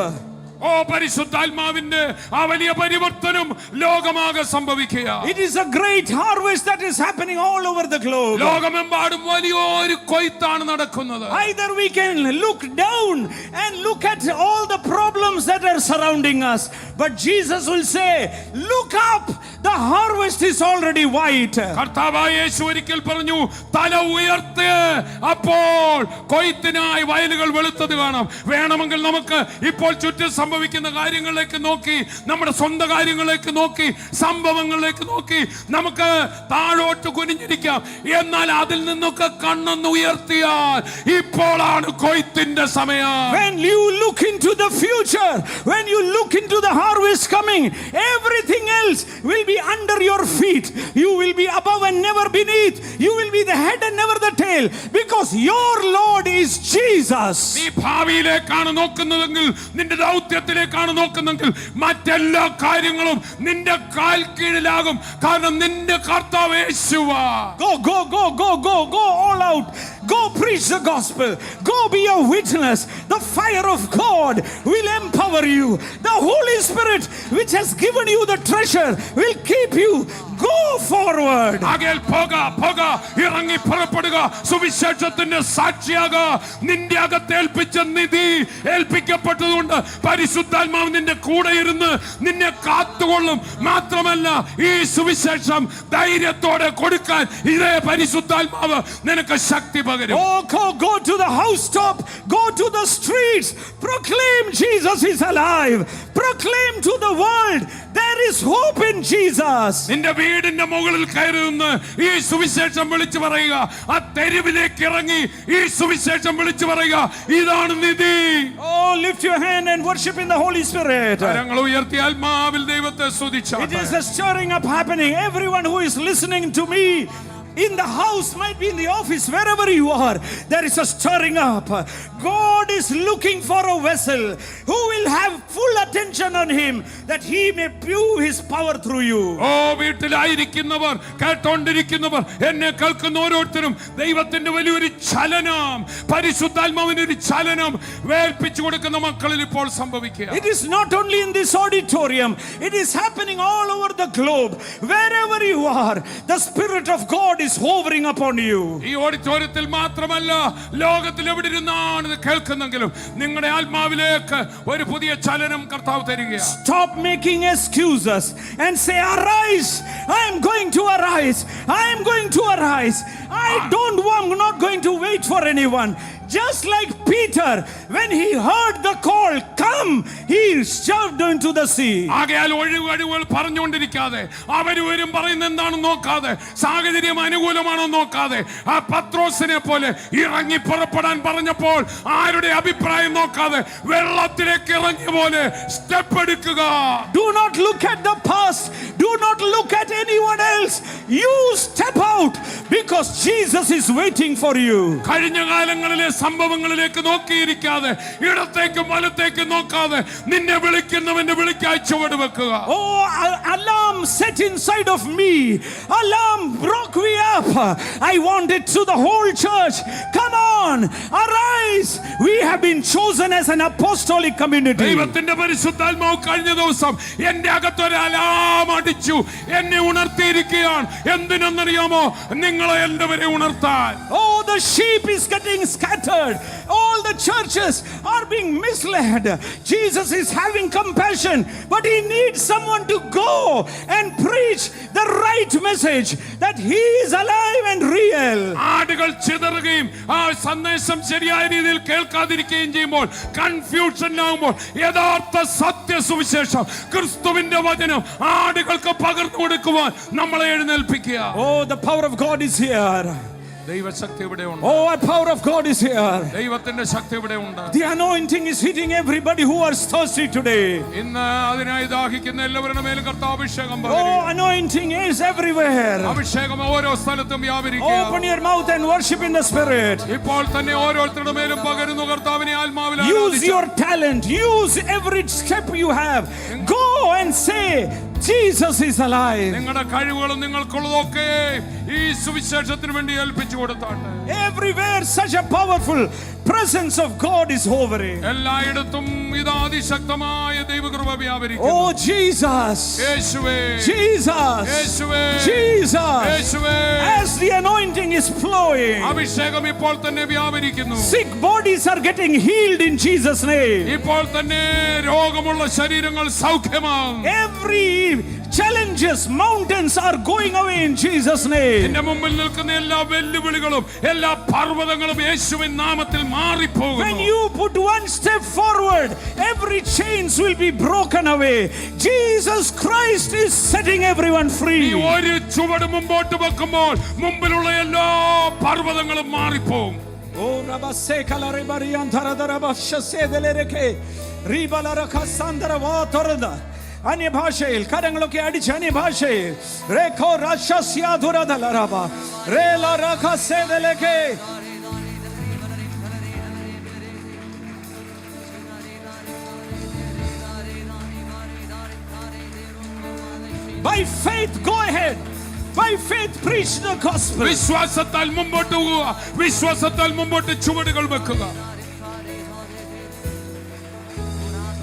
ഓ പരിശുദ്ധാത്മാവിന്റെ ആ വലിയ പരിവർത്തനം ലോകമാകെ സംഭവിക്കുക. It is a great harvest that is happening all over the globe. ലോകമെമ്പാടും വലിയൊരു കൊയ്ത്താണ് നടക്കുന്നത്. Either we can look down and look at all the problems that are surrounding us, but Jesus will say, look up, the harvest is already white. കർത്താവായ യേശു ഒരിക്കൽ പറഞ്ഞു, തല ഉയർത്ത്, അപ്പോൾ കൊയ്ത്തിനായി വയലുകൾ വെളുത്തത് കാണാം. വേണമെങ്കിൽ നമുക്ക് ഇപ്പോൾ ചുറ്റും സംഭവിക്കുന്ന കാര്യങ്ങളിലേക്ക് നോക്കി, നമ്മുടെ സ്വന്തം കാര്യങ്ങളിലേക്ക് നോക്കി, സംഭവങ്ങളിലേക്ക് നോക്കി നമുക്ക് താഴോട്ട് കുനിഞ്ഞിരിക്കാം. എന്നാൽ അതിൽ നിന്നൊക്കെ കണ്ണൊന്ന് ഉയർത്തിയാൽ ഇപ്പോഴാണ് കൊയ്ത്തിന്റെ സമയം. When you look into the future, when you look into the harvest coming, everything else will be under your feet. You will be above and never beneath. You will be the head and never the tail, because your Lord is Jesus. നീ ഭാവിയിലേക്കാണ് നോക്കുന്നതെങ്കിൽ, നിന്റെ ദൗത്യത്തിലേക്കാണ് നോക്കുന്നതെങ്കിൽ, മറ്റെല്ലാ കാര്യങ്ങളും നിന്റെ കാൽ കീഴിലാകും. കാരണം നിന്റെ കർത്താവ് യേശുവാ. Go all out. Go preach the gospel. Go be a witness. The fire of God will empower you. The Holy Spirit, which has given you the treasure, will keep you. Go forward. ആകയാൽ പോക, ഇറങ്ങി പുറപ്പെടുക, സുവിശേഷത്തിന്റെ സാക്ഷിയാക. നിന്റെ അകത്ത് ഏൽപ്പിച്ച നിധി ഏൽപ്പിക്കപ്പെട്ടതുകൊണ്ട് പരിശുദ്ധാത്മാവ് നിന്റെ കൂടെ ഇരുന്ന് നിന്നെ കാത്തുകൊള്ളും. മാത്രമല്ല ഈ സുവിശേഷം ധൈര്യത്തോടെ കൊടുക്കാൻ ഇതേ പരിശുദ്ധാത്മാവ് നിനക്ക് ശക്തി പകരും. Oh, go to the housetop. Go to the streets. Proclaim Jesus is alive. Proclaim to the world there is hope in Jesus. നിന്റെ വീടിന്റെ മുകളിൽ കയറി നിന്ന് ഈ സുവിശേഷം വിളിച്ചു പറയുക. ആ തെരുവിലേക്ക് ഇറങ്ങി ഈ സുവിശേഷം വിളിച്ചു പറയുക, ഇതാണ് നിധി. Oh, lift your hand and worship in the Holy Spirit. കരങ്ങൾ ഉയർത്തി ആത്മാവിൽ ദൈവത്തെ സ്തുതിച്ചാട്ടെ. It is a stirring up happening. Everyone who is listening to me, in the house, might be in the office, wherever you are, there is a stirring up. God is looking for a vessel who will have full attention on him, that he may prove his power through you. ഓ വീട്ടിലായിരിക്കുന്നവർ, കേട്ടോണ്ടിരിക്കുന്നവർ, എന്നെ കേൾക്കുന്ന ഓരോരുത്തരും ദൈവത്തിന്റെ വലിയൊരു ചലനം, പരിശുദ്ധാത്മാവിന്റെ ഒരു ചലനം വേൽപ്പിച്ചു കൊടുക്കുന്ന മക്കളിൽ ഇപ്പോൾ സംഭവിക്കുക. It is not only in this auditorium, it is happening all over the globe. Wherever you are, the Spirit of God is hovering upon you. ഈ ഓഡിറ്റോറിയത്തിൽ മാത്രമല്ല, ലോകത്തിൽ എവിടെ ഇരുന്നാണ് ഇത് കേൾക്കുന്നെങ്കിലും നിങ്ങളുടെ ആത്മാവിലേക്ക് ഒരു പുതിയ ചലനം കർത്താവ് തരികയാണ്. Stop making excuses and say, arise, I am going to arise, I am going to arise. I'm not going to wait for anyone. Just like Peter, when he heard the call, come, he shoved into the sea. ആകയാൽ ഒഴിവഴിവുകൾ പറഞ്ഞുകൊണ്ടിരിക്കാതെ, അവരും പറയുന്നത് എന്താണെന്ന് നോക്കാതെ, സാഹചര്യം അനുകൂലമാണോ നോക്കാതെ, ആ പത്രോസിനെ പോലെ ഇറങ്ങി പുറപ്പെടാൻ പറഞ്ഞപ്പോൾ ആരുടെ അഭിപ്രായം നോക്കാതെ വെള്ളത്തിലേക്ക് ഇറങ്ങിയ പോലെ സ്റ്റെപ്പ് എടുക്കുക. Do not look at the past, do not look at anyone else. You step out, because Jesus is waiting for you. കഴിഞ്ഞ കാലങ്ങളിലെ സംഭവങ്ങളിലേക്ക് നോക്കിയിരിക്കാതെ, ഇടത്തേക്കും വലത്തേക്കും നോക്കാതെ, നിന്നെ വിളിക്കുന്നവന്റെ വിളിക്കായി ചുവട് വെക്കുക. Oh, alarm set inside of me, alarm broke me up. I want it to the whole church. Come on, arise. We have been chosen as an apostolic community. ദൈവത്തിന്റെ പരിശുദ്ധാത്മാവ് കഴിഞ്ഞ ദിവസം എന്റെ അകത്തൊരു അലാം അടിച്ചു, എന്നെ ഉണർത്തിയിരിക്കുകയാണ്. എന്തിനെന്നറിയാമോ? നിങ്ങളെ എല്ലാവരെയും ഉണർത്താൻ. Oh, the sheep is getting scattered. All the churches are being misled. Jesus is having compassion, but he needs someone to go and preach the right message, that he is alive and real. ആടുകൾ ചിതറുകയും ആ സന്ദേശം ശരിയായ രീതിയിൽ കേൾക്കാതിരിക്കുകയും ചെയ്യുമ്പോൾ, കൺഫ്യൂഷൻ ആകുമ്പോൾ, യഥാർത്ഥ സത്യ സുവിശേഷം ക്രിസ്തുവിന്റെ വചനം ആടുകൾക്ക് പകർന്നു കൊടുക്കുവാൻ നമ്മളെ എഴുന്നേൽപ്പിക്കുക. Oh, the power of God is here. ദൈവശക്തി ഇവിടെ ഉണ്ട്. Oh, the power of God is here. ദൈവത്തിന്റെ ശക്തി ഇവിടെ ഉണ്ട്. The anointing is hitting everybody who are thirsty today. ഇന്ന് അതിനായി ദാഹിക്കുന്ന എല്ലാവരുടെ മേലും കർത്താവ് അഭിഷേകം Oh, പകരുക. anointing is everywhere. അഭിഷേകം ഓരോ സ്ഥലത്തും വ്യാപരിക്കുക. Open your mouth and worship in the Spirit. ഇപ്പോൾ തന്നെ ഓരോരുത്തരുടെ മേലും പകരുന്നു കർത്താവിനെ ആത്മാവിൽ Use ആരാധിച്ച്. your talent, use every step you have. Go and say, Jesus is alive. നിങ്ങളുടെ കഴിവുകളും നിങ്ങൾക്കുള്ളതൊക്കെ ഈ സുവിശേഷത്തിന് വേണ്ടി ഏൽപ്പിച്ചു കൊടുത്താട്ടെ. Everywhere such a powerful presence of God is hovering. എല്ലായിടത്തും ഇത് അതിശക്തമായ ദൈവകൃപ വ്യാപരിക്കുന്നു. Oh, Jesus, യേശുവേ, Jesus, യേശുവേ, Jesus. യേശുവേ. As the anointing is flowing, അഭിഷേകം ഇപ്പോൾ തന്നെ വ്യാപരിക്കുന്നു. sick bodies are getting healed in Jesus' name. ഇപ്പോൾ തന്നെ രോഗമുള്ള ശരീരങ്ങൾ സൗഖ്യമാകും. Every challenges, mountains are going away in Jesus' name. നിന്റെ മുമ്പിൽ നിൽക്കുന്ന എല്ലാ വെല്ലുവിളികളും എല്ലാ പർവ്വതങ്ങളും യേശുവിൻ നാമത്തിൽ When മാറിപ്പോകുന്നു. you put one step forward, every chains will be broken away. Jesus Christ is setting everyone ഈ free. ഒരു ചുവട് മുമ്പോട്ട് വെക്കുമ്പോൾ മുമ്പിലുള്ള എല്ലാ പർവ്വതങ്ങളും മാറിപ്പോകും. Oh, Rabaseka la rebariantara darabashase delereke ribalara kasandara vatorda. അന്യഭാഷയിൽ കരങ്ങളൊക്കെ അടിച്ച് അന്യഭാഷയിൽ രേഖോ രാക്ഷസ്യാധുരദലരബ രേലരഖസേദലകെ. By faith, go ahead. By faith, preach the gospel. വിശ്വാസത്താൽ മുമ്പോട്ട് പോവുക. വിശ്വാസത്താൽ മുമ്പോട്ട് ചുവടുകൾ വെക്കുക.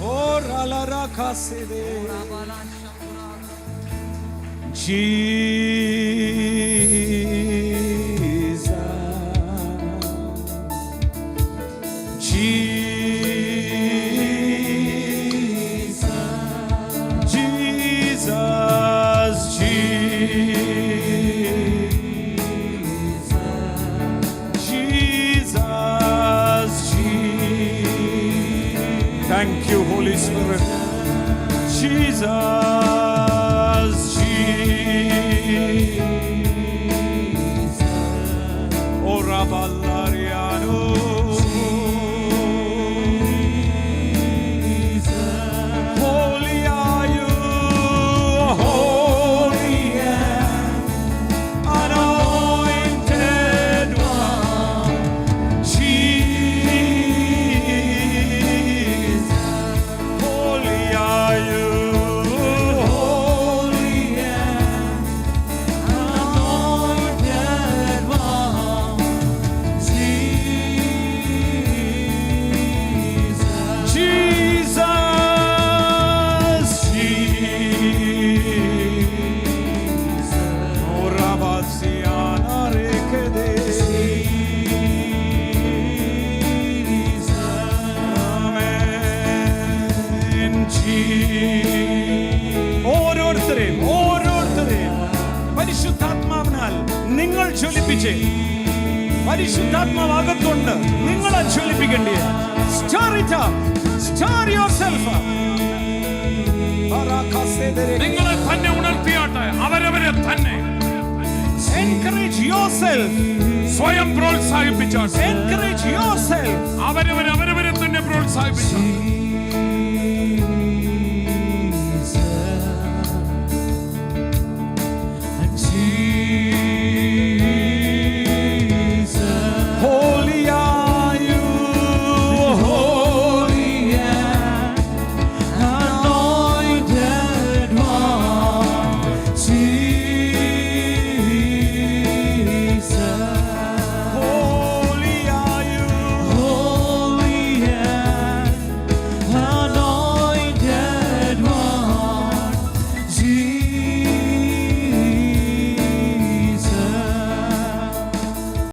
Oh, ralarakasede. Jesus, Jesus, Jesus, Jesus, Jesus. Thank you, Holy Spirit. Jesus, Jesus. Oh, Rabbalariano. Holy are you, holy and anointed. നിങ്ങൾ ജ്വലിപ്പിച്ചേ. പരിശുദ്ധാത്മാവകത്തുണ്ട്, നിങ്ങളെ ജ്വലിപ്പിക്കേണ്ടേ. Stir it up. Stir yourself up. നിങ്ങളെ തന്നെ ഉണർത്തിയാട്ടെ, അവരവരെ തന്നെ Encourage yourself. സ്വയം പ്രോത്സാഹിപ്പിച്ചാട്ടെ, Encourage yourself. അവരവരെ തന്നെ പ്രോത്സാഹിപ്പിച്ചാട്ടെ.